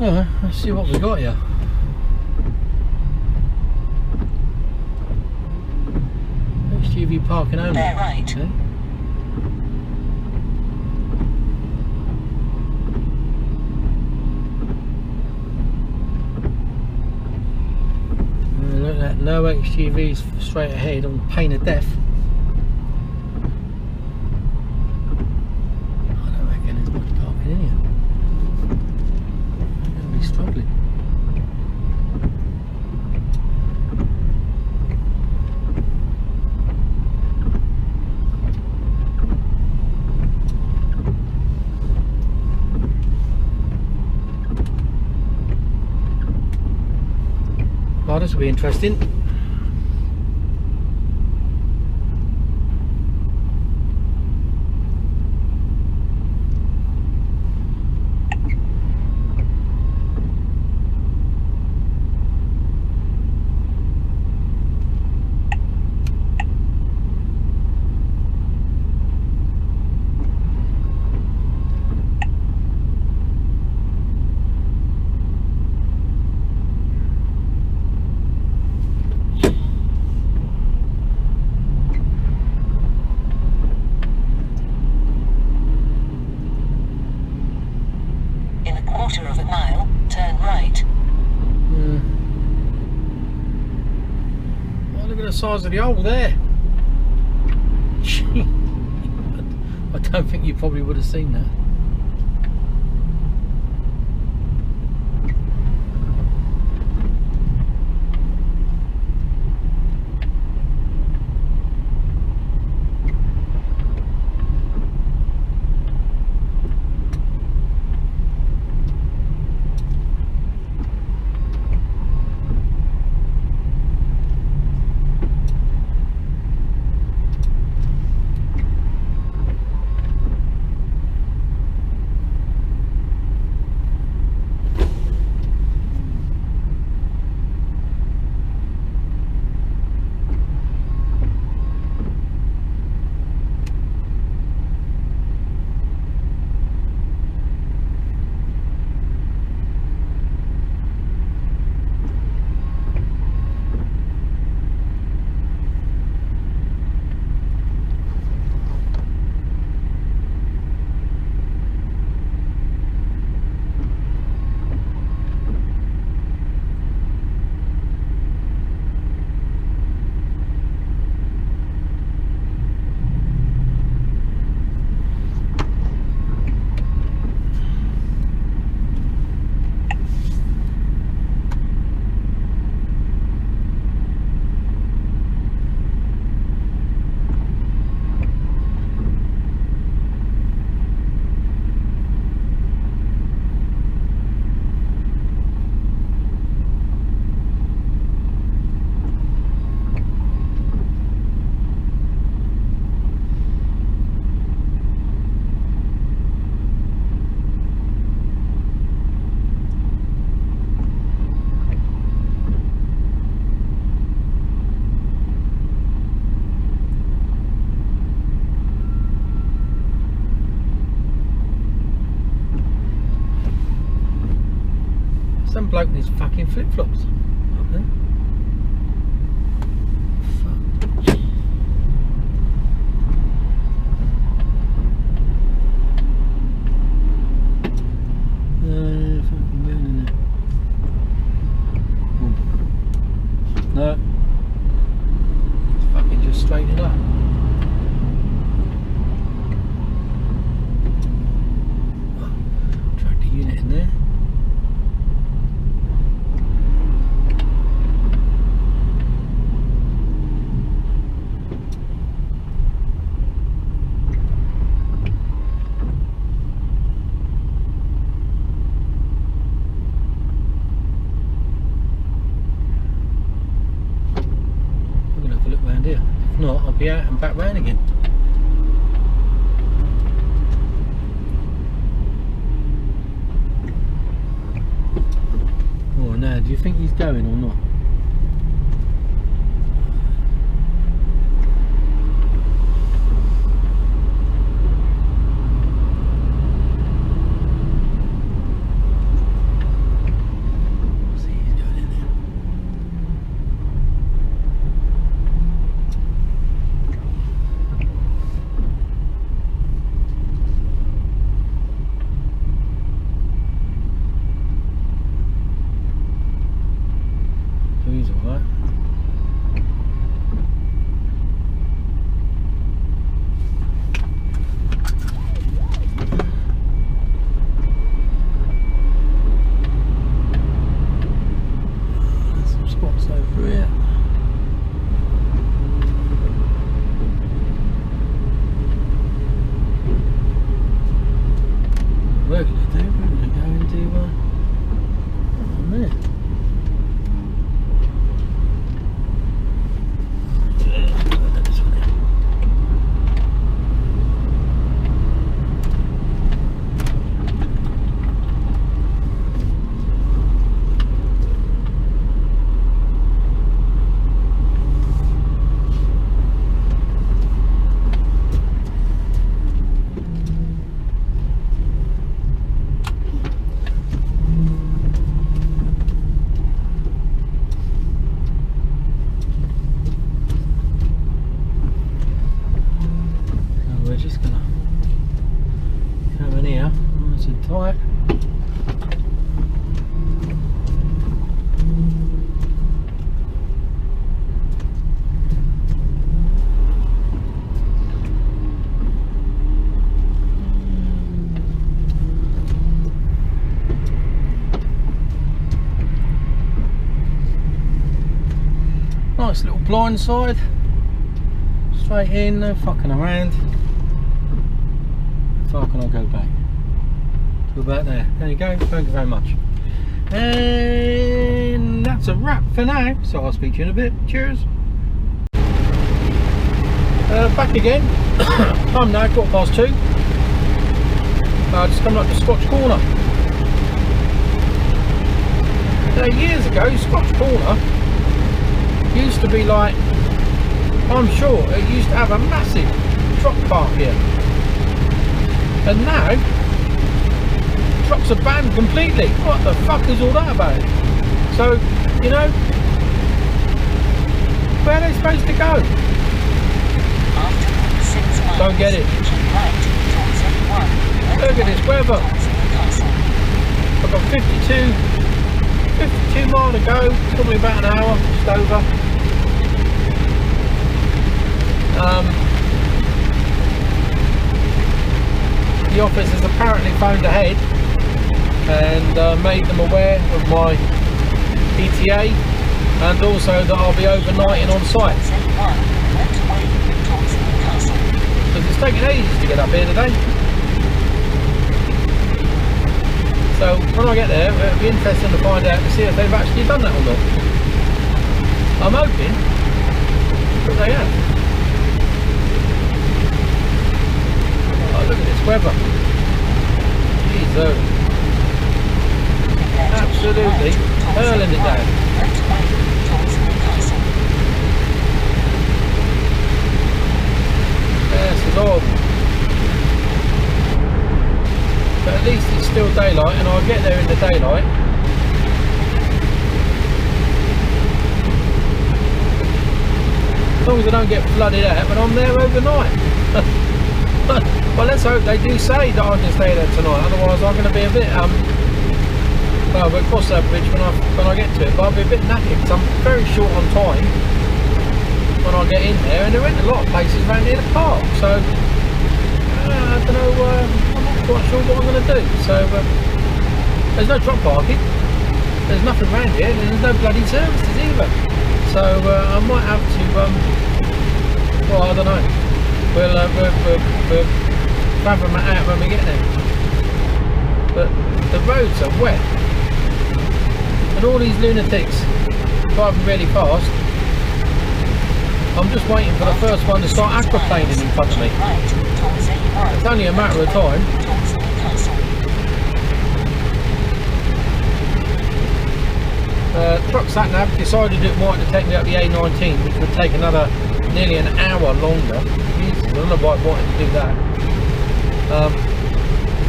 Alright, let's see what we got here. HGV parking only. Bear right. Okay. Look at that, no HGVs straight ahead on pain of death. I don't reckon there's much parking in here. I'm going to be struggling. Oh, this will be interesting. In a quarter of a mile, turn right. Oh, look at the size of the hole there. Gee. I don't think you probably would have seen that. fucking flip-flops up there. Fuck. Fucking burning it. No. It's fucking just straighten it up. Tractor unit in there. Here. If not, I'll be out and back round again. Oh, now, do you think he's going or not? He's alright. There's some spots over here. We're going to go and do on there. We're just gonna come in here, nice and tight. Nice little blind side, straight in, no fucking around. How far can I go back? To about there. There you go. Thank you very much. And that's a wrap for now. So I'll speak to you in a bit. Cheers. Back again. Time now, 2:15. Just coming up to Scotch Corner. Years ago, Scotch Corner used to be like, I'm sure it used to have a massive truck park here. And now, trucks are banned completely. What the fuck is all that about? So, you know, where are they supposed to go? Don't get it. Look at this weather. I've got 52 miles to go. It's probably about an hour, just over. The office has apparently phoned ahead and made them aware of my ETA and also that I'll be overnighting on site. Because it's taken ages to get up here today. So when I get there, it'll be interesting to find out to see if they've actually done that or not. I'm hoping that they have. Oh, look at this weather. Jesus. Absolutely hurling it down. Yes, it's horrible. But at least it's still daylight and I'll get there in the daylight. long as I don't get flooded out, but I'm there overnight. Well, let's hope they do say that I can stay there tonight, otherwise I'm going to be a bit, well, we'll cross that bridge when I get to it, but I'll be a bit knackered because I'm very short on time when I get in there, and there ain't a lot of places around here to park, so I don't know, I'm not quite sure what I'm going to do. So there's no truck parking, there's nothing around here, and there's no bloody services either, so I might have to, well, I don't know, we'll fathom that out when we get there. But the roads are wet, and all these lunatics driving really fast. I'm just waiting for the first one to start aquaplaning in front of me. It's only a matter of time. Truck sat nav decided it wanted to take me up the A19, which would take another nearly an hour longer. Jesus, I don't know why I wanted to do that.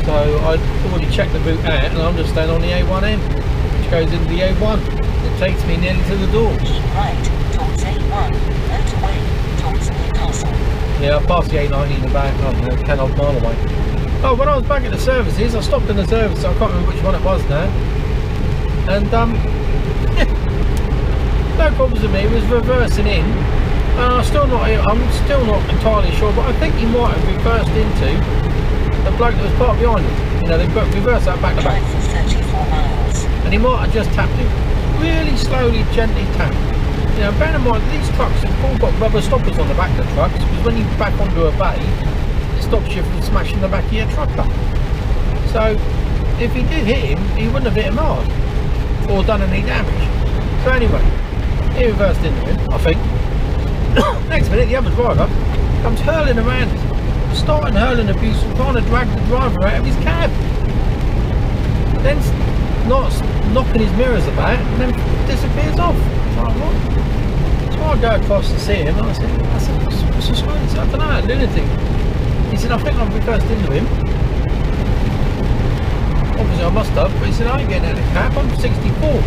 So I'd already checked the route out, and I'm just staying on the A1M, which goes into the A1. It takes me nearly to the door. Keep right towards A1, motorway towards Newcastle. Yeah, I passed the A19 about, I don't know, 10 odd mile away. Oh, when I was back at the services, I stopped in the service, so I can't remember which one it was now. And, no problems with me, it was reversing in. I'm still not entirely sure, but I think he might have reversed into the bloke that was parked behind him. You know, they've got reversed that back to back. Drive for 34 miles. And he might have just tapped him. Really slowly, gently tapped. You know, bear in mind, these trucks have all got rubber stoppers on the back of the trucks, because when you back onto a bay, it stops you from smashing the back of your truck up. So, if he did hit him, he wouldn't have hit him hard, or done any damage. So anyway, he reversed into him, I think. Next minute, the other driver comes hurling around, starting hurling abuse, and trying to drag the driver out of his cab. Then not knocking his mirrors about, and then disappears off. Like, what? So I go across to see him, and I said, what's the story? I don't know, lunatic. He said, I think I've reversed into him. Obviously I must have, but he said, I ain't getting out of the cab, I'm 64.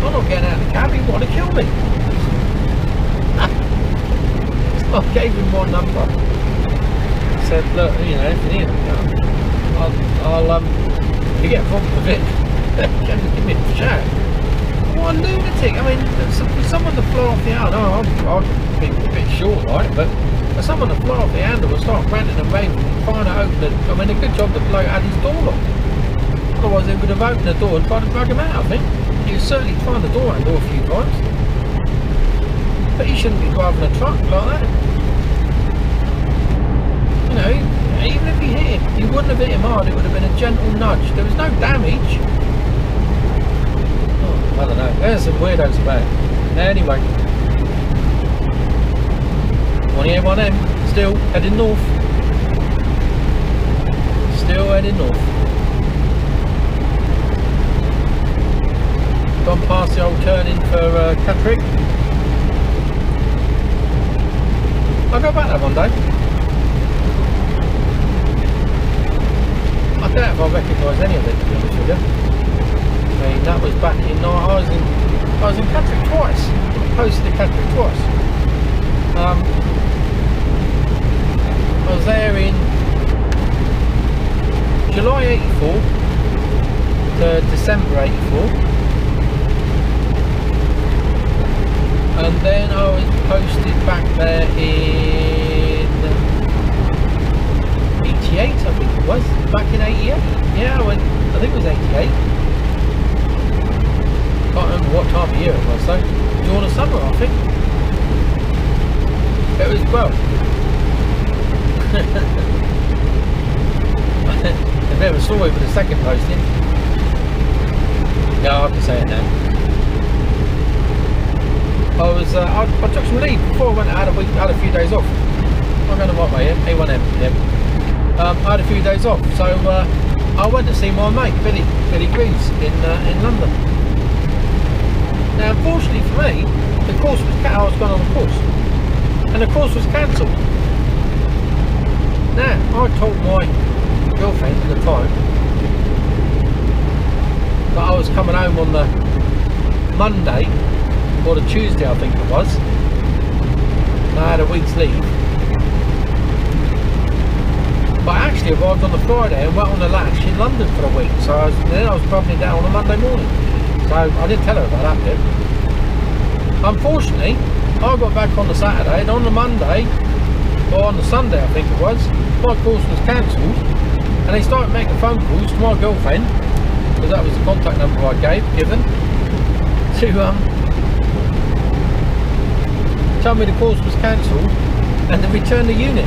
I'm not getting out of the cab, he wanted to kill me. I gave him my number. I said, look, you know, if you need it, I'll if you get a problem with it, give me a shout. What a lunatic! I mean, for someone to fly off the handle, I'd be a bit short, right? But for someone to fly off the handle and start ranting and raving, trying to open it, I mean, a good job the bloke had his door locked. Otherwise, they would have opened the door and tried to drag him out, I think. He was certainly trying the door handle a few times. But he shouldn't be driving a truck like that. You know, even if he hit him, he wouldn't have hit him hard, it would have been a gentle nudge. There was no damage. Oh, I don't know, there's some weirdos about it. Anyway, on the A1M, still heading north. Still heading north. Gone past the old turning for Catterick. I'll go back there one day. I doubt if I recognise any of it, to be honest with you. I mean, that was back in, I was in Catterick twice. Posted to Catterick twice. I was there in July 84 to December 84. And then I was posted back there in 88, I think it was. Back in 88? Yeah, I think it was 88. Can't remember what time of year it was though. During the summer, I think. It was, well, a bit of a story for the second posting. Yeah, I can say it now. I took some leave before I went out. I had a few days off. I'm going the right way here, A1M. Yep. I had a few days off, so I went to see my mate Billy Greaves in London. Now, unfortunately for me, the course was I was going on a course, and the course was cancelled. Now, I told my girlfriend at the time that I was coming home on the Monday. Or the Tuesday, I think it was. and I had a week's leave. But I actually arrived on the Friday and went on the lash in London for a week. So then I was travelling down on a Monday morning. So I didn't tell her about that bit. Unfortunately, I got back on the Saturday, and on the Monday, or on the Sunday I think it was, my course was cancelled, and they started making phone calls to my girlfriend, because that was the contact number I given, to tell me the course was cancelled and to return the unit.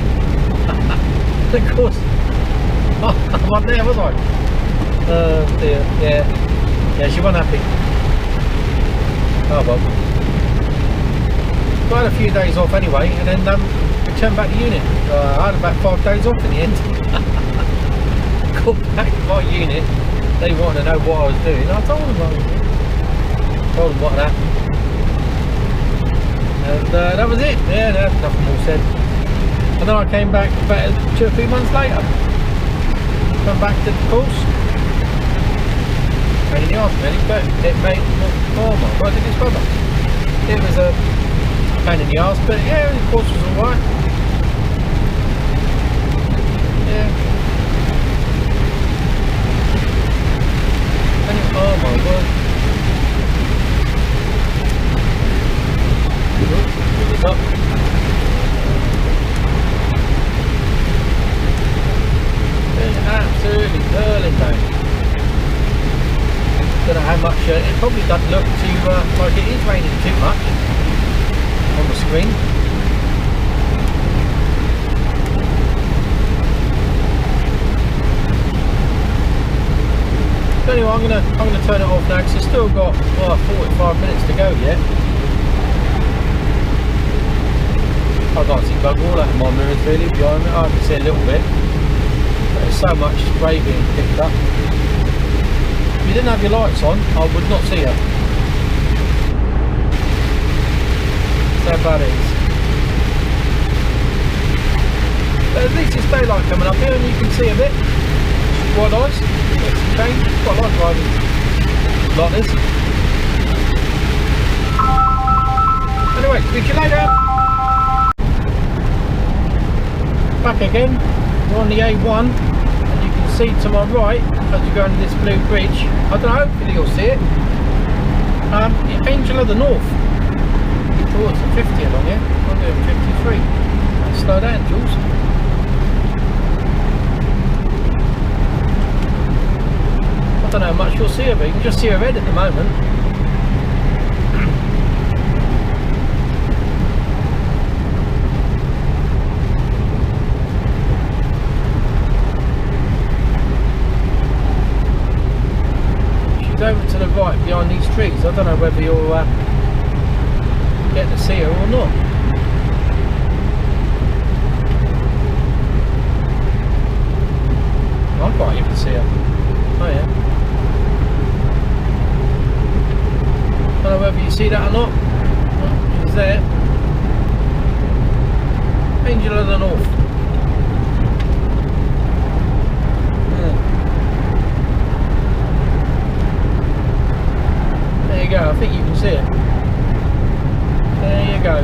Of course, I'm not there, was I? Oh dear, yeah, she wasn't happy. Oh well. So I had a few days off anyway, and then returned back to unit. I had about 5 days off in the end. Got back to my unit. They wanted to know what I was doing. I told them what had happened. And that was it. Yeah, nothing more said. And then I came back about 2 or 3 months later. Come back to the course. Pain in the arse really, but it made, oh my god, did this brother. It was a pain in the arse, but yeah, the course was alright. Yeah. Anyway, oh my word. What's up? It's absolutely curling down. Don't know how much, it probably doesn't look too like it is raining too much on the screen. So anyway, I'm gonna turn it off now because it's still got 45 minutes to go yet. I can't see bug all out of my mirrors really behind me. I can see a little bit, but there's so much spray being picked up. If you didn't have your lights on, I would not see her. That's how bad it is. But at least it's daylight coming up here and you can see a bit. Quite nice. It's a change. Quite like driving like this. Anyway, speak to you later. Back again. We're on the A1 and you can see to my right as you go under this blue bridge. I don't know, hopefully you'll see it. Angel of the North. Towards the 50 along here. I'm doing 53. Slow down, Jules. I don't know how much you'll see of it. You can just see her head at the moment. She's over to the right behind these trees. I don't know whether you'll get to see her or not. I can't even see her. Oh yeah. I don't know whether you see that or not. She's there. Angel of the North. Yeah. There you go, I think you can see it. There you go.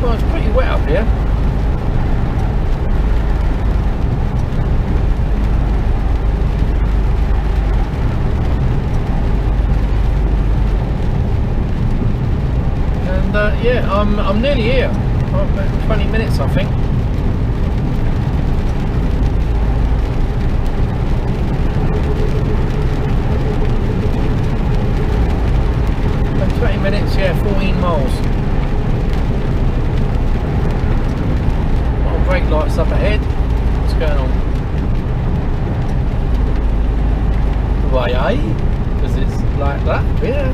Well, it's pretty wet up here. And yeah, I'm nearly here. About 20 minutes, I think. About 20 minutes, yeah, 14 miles. Brake lights up ahead. What's going on? Why, aye? Because it's like that, yeah.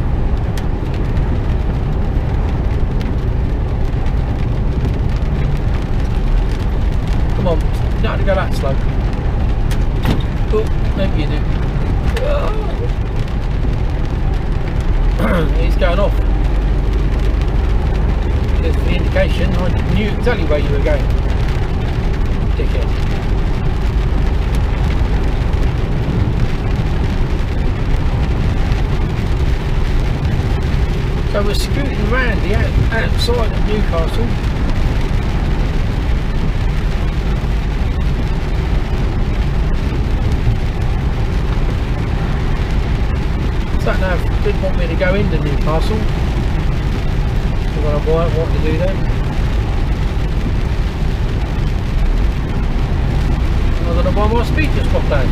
Come on, you don't have to go that slow. Oh, maybe you do. He's going off. There's the indication. I knew exactly where you were going. Dickhead. So we're scooting around the outside of Newcastle. Sat nav did want me to go into Newcastle. So when I want to do that. I don't know why my speed just popped down.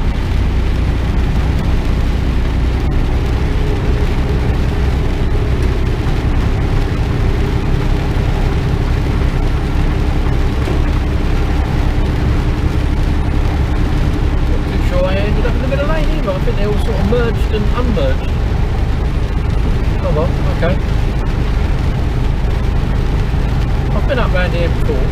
Not too sure I ended up in the middle lane either. I think they all sort of merged and unmerged. Oh well, okay. I've been up round here before.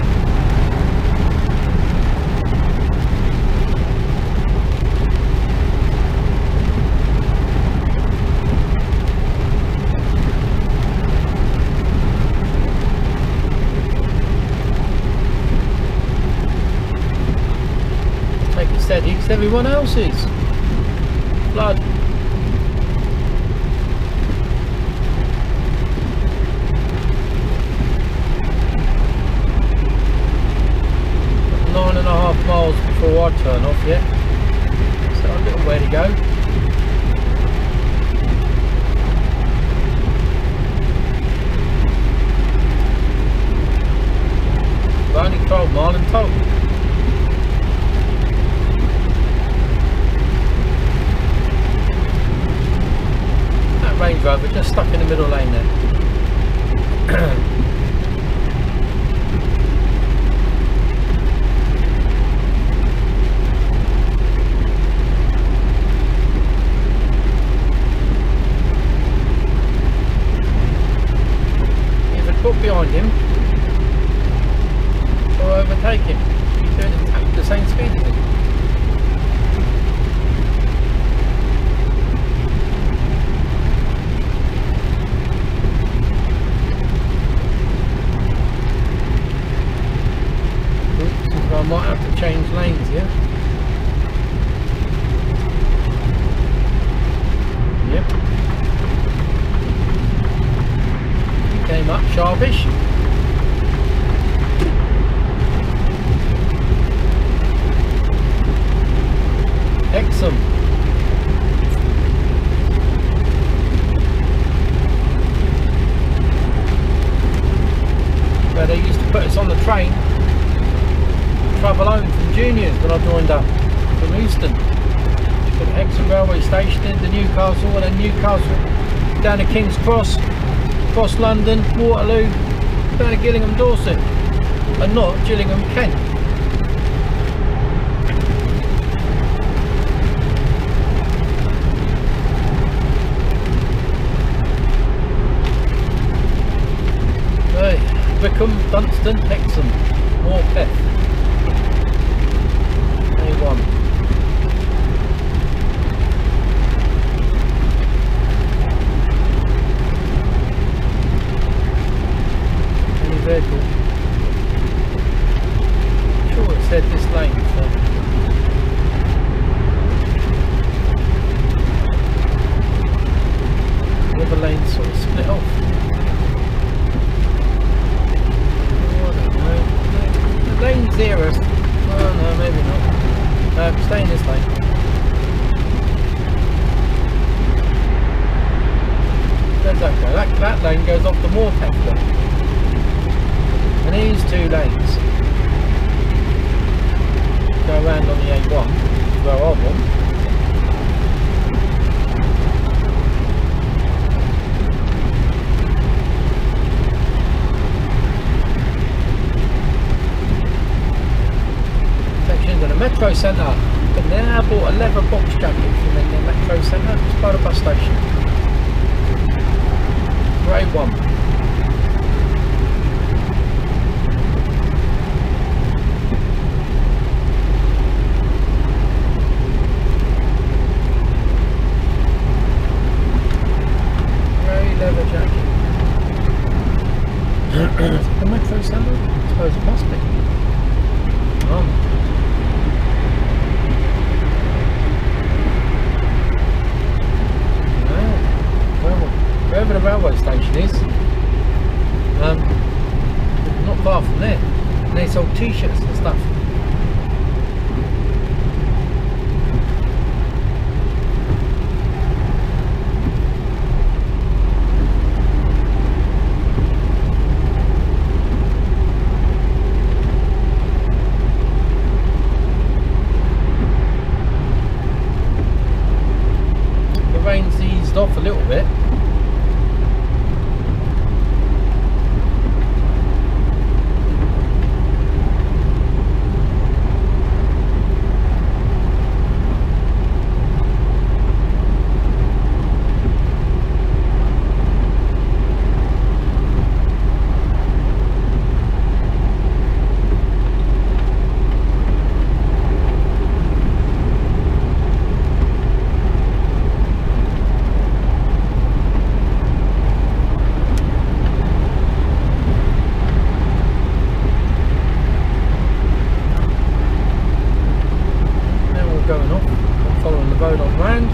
Take it steady because everyone else is. Blood. Miles before I turn off yet, so a little way to go. We're only 12 miles in total. That Range Rover just stuck in the middle lane there. Behind him or overtake him. He's doing exactly the same speed as him. Oops, so I might have to change lanes here. Yep. Came up sharpish. Hexham. Where they used to put us on the train, travel home from juniors when I joined up from Euston. To the Hexham railway station into Newcastle, and then Newcastle down to King's Cross. Across London, Waterloo, down to Gillingham, Dorset, and not Gillingham, Kent. Hey, Wickham, Dunstan, Hexham, Morpeth, A1. Vehicle. Sure it said this lane, so the other lane sort of split off. Oh, I don't know. The lane 0. Oh no, maybe not. No, stay in this lane. Where's that go? That lane goes off the Morpeth lane. And these two lanes go around on the A1 where I want. Sections of the Metro Centre. But now I bought a leather box jacket from in the Metro Centre, just by the bus station. Grey 1. Leather jacket. The Metro Centre? I suppose it must be. Wherever the railway station is, stuff. The rain's eased off a little bit. Going off, I'm following the road on land.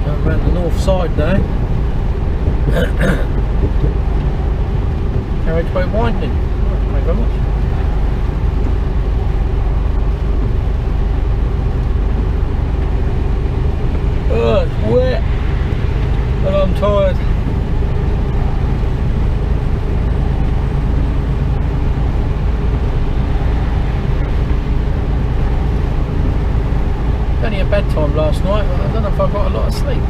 Going around the north side now. Carriageway widening. Thank you very much. Oh, it's wet and I'm tired. Only at bedtime last night, but I don't know if I got a lot of sleep.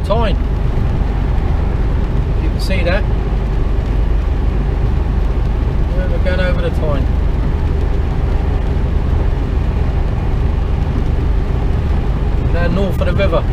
Tyne. You can see that. Yeah, we're going over the Tyne. Now north of the river.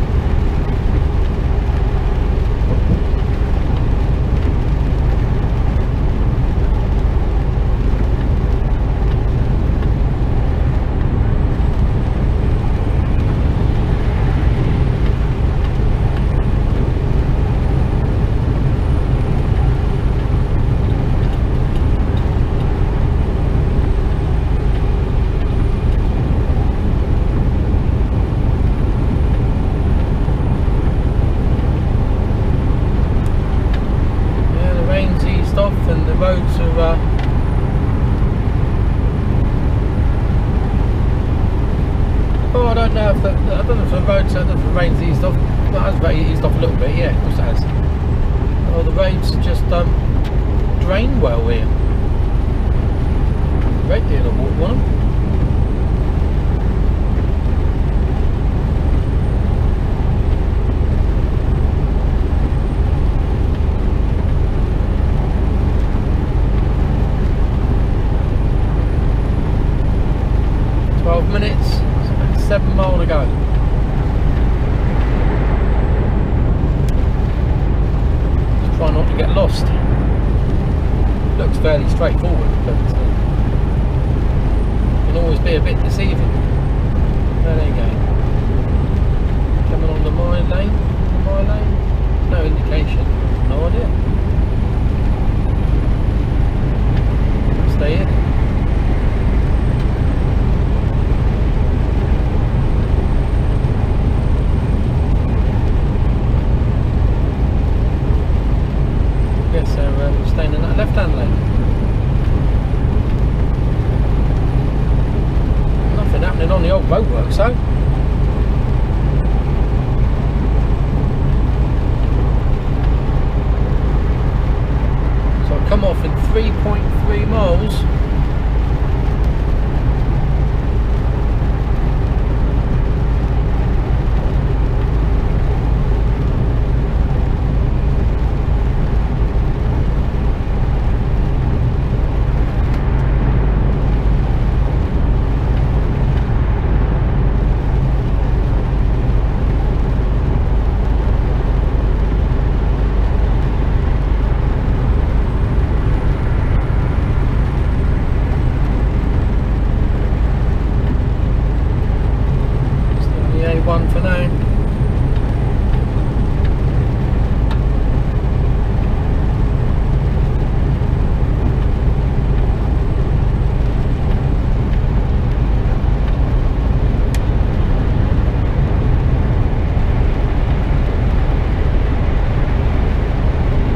And the roads are oh, I don't know if the roads, I don't know if the rain's eased off. Well, it has very eased off a little bit, yeah, of course it has. Oh, the roads just drain well here. Great deal of water on them. 12 minutes, 7 mile to go. Just try not to get lost. Looks fairly straightforward, but can always be a bit deceiving. There you go. Coming on the my lane, no indication, no idea. Stay in. So we're staying in that left-hand lane. Nothing happening on the old roadworks though. A1 for now.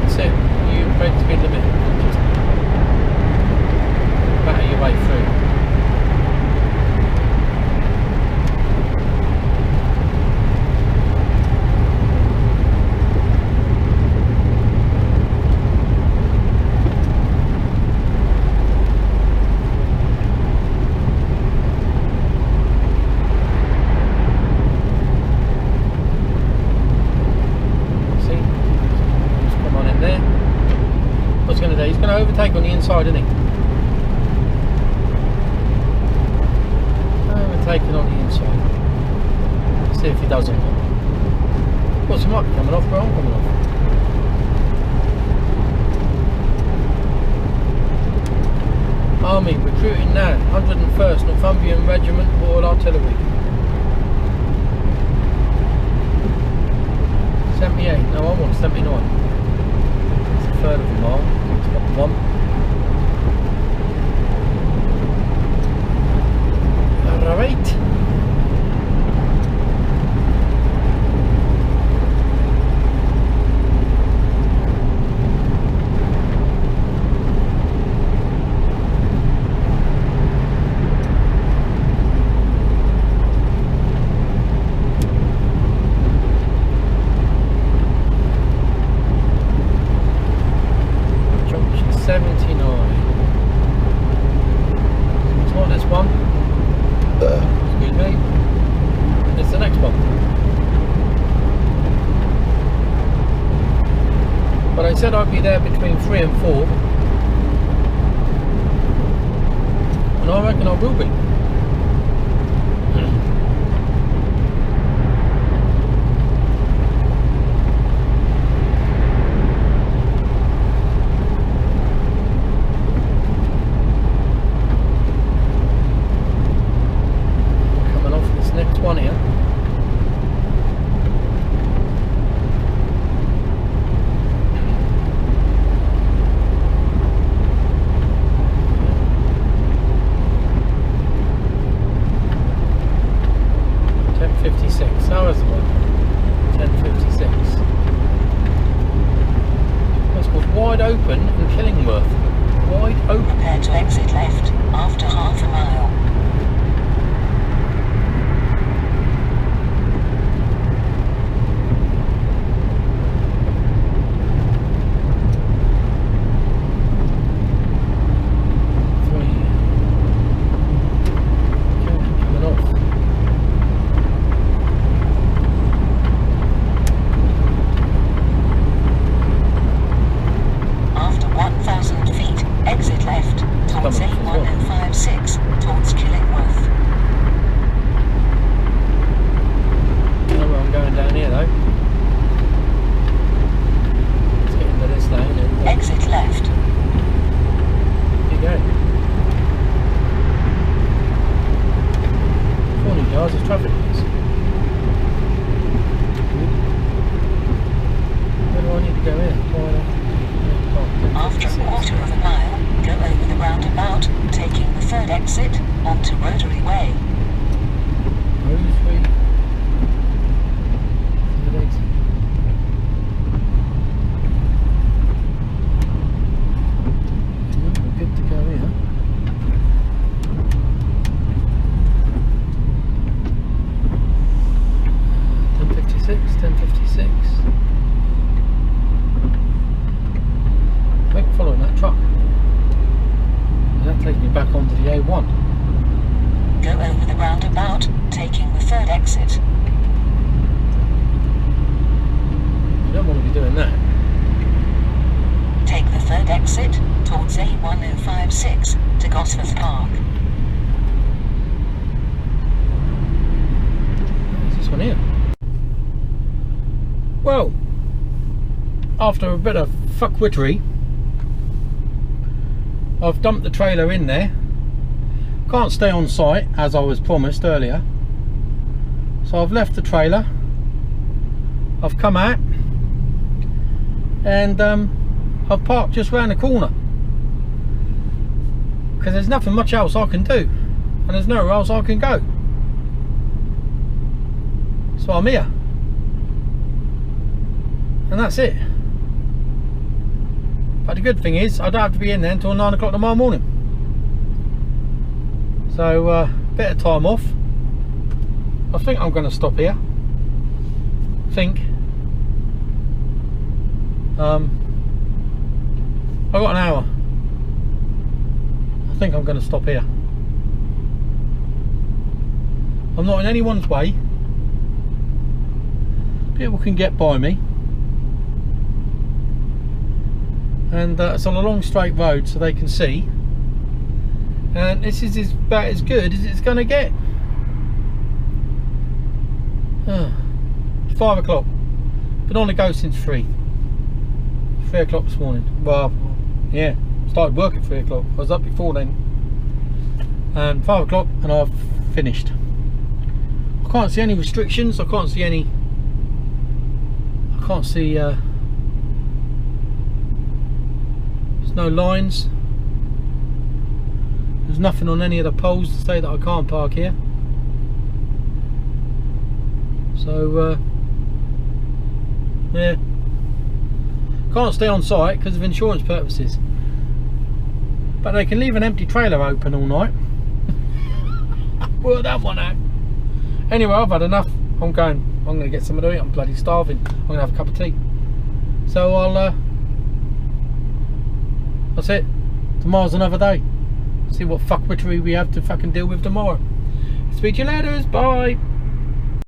That's it. You break the speed limit. Just batter your way through. He's going to overtake on the inside, isn't he? Overtaking on the inside. Let's see if he doesn't. What's him up? Coming off, bro? Coming off. Army recruiting now. 101st Northumbrian Regiment Royal Artillery. 78. No, I want 79. It's a third of a mile. One. All right. But I said I'd be there between 3 and 4, and I reckon I will be. Coming off this next one here. Hours away. 10:56. That's called Wide Open in Killingworth. Wide Open. Prepare to exit left after half a mile. Traffic is. Where do I need to go in? After a quarter of a mile, go over the roundabout, taking the third exit onto Rotary Way. Rotary. Third exit. We're good to go here. Following that truck. And that takes me back onto the A1. Go over the roundabout, taking the third exit. You don't want to be doing that. Take the third exit towards A1056 to Gosforth Park. What's this one here? Well, after a bit of fuckwittery, I've dumped the trailer in there. Can't stay on site as I was promised earlier, So I've left the trailer, I've come out, and I've parked just round the corner, because there's nothing much else I can do, and there's nowhere else I can go. So I'm here, and that's it. But the good thing is I don't have to be in there until 9 o'clock tomorrow morning. So bit of time off. I think I'm going to stop here. I got an hour. I think I'm going to stop here. I'm not in anyone's way. People can get by me. And it's on a long straight road so they can see, and this is about as good as it's going to get. It's 5 o'clock. Been on the go since 3 o'clock this morning. Well, yeah, started work at 3 o'clock. I was up before then, and 5 o'clock and I've finished. I can't see any restrictions. I can't see no lines. There's nothing on any of the poles to say that I can't park here. So yeah, can't stay on site because of insurance purposes, but they can leave an empty trailer open all night. Work that one out. Anyway, I've had enough. I'm going to get something to eat. I'm bloody starving. I'm going to have a cup of tea. So that's it. Tomorrow's another day. See what fuckwittery we have to fucking deal with tomorrow. Speak to you later. Bye.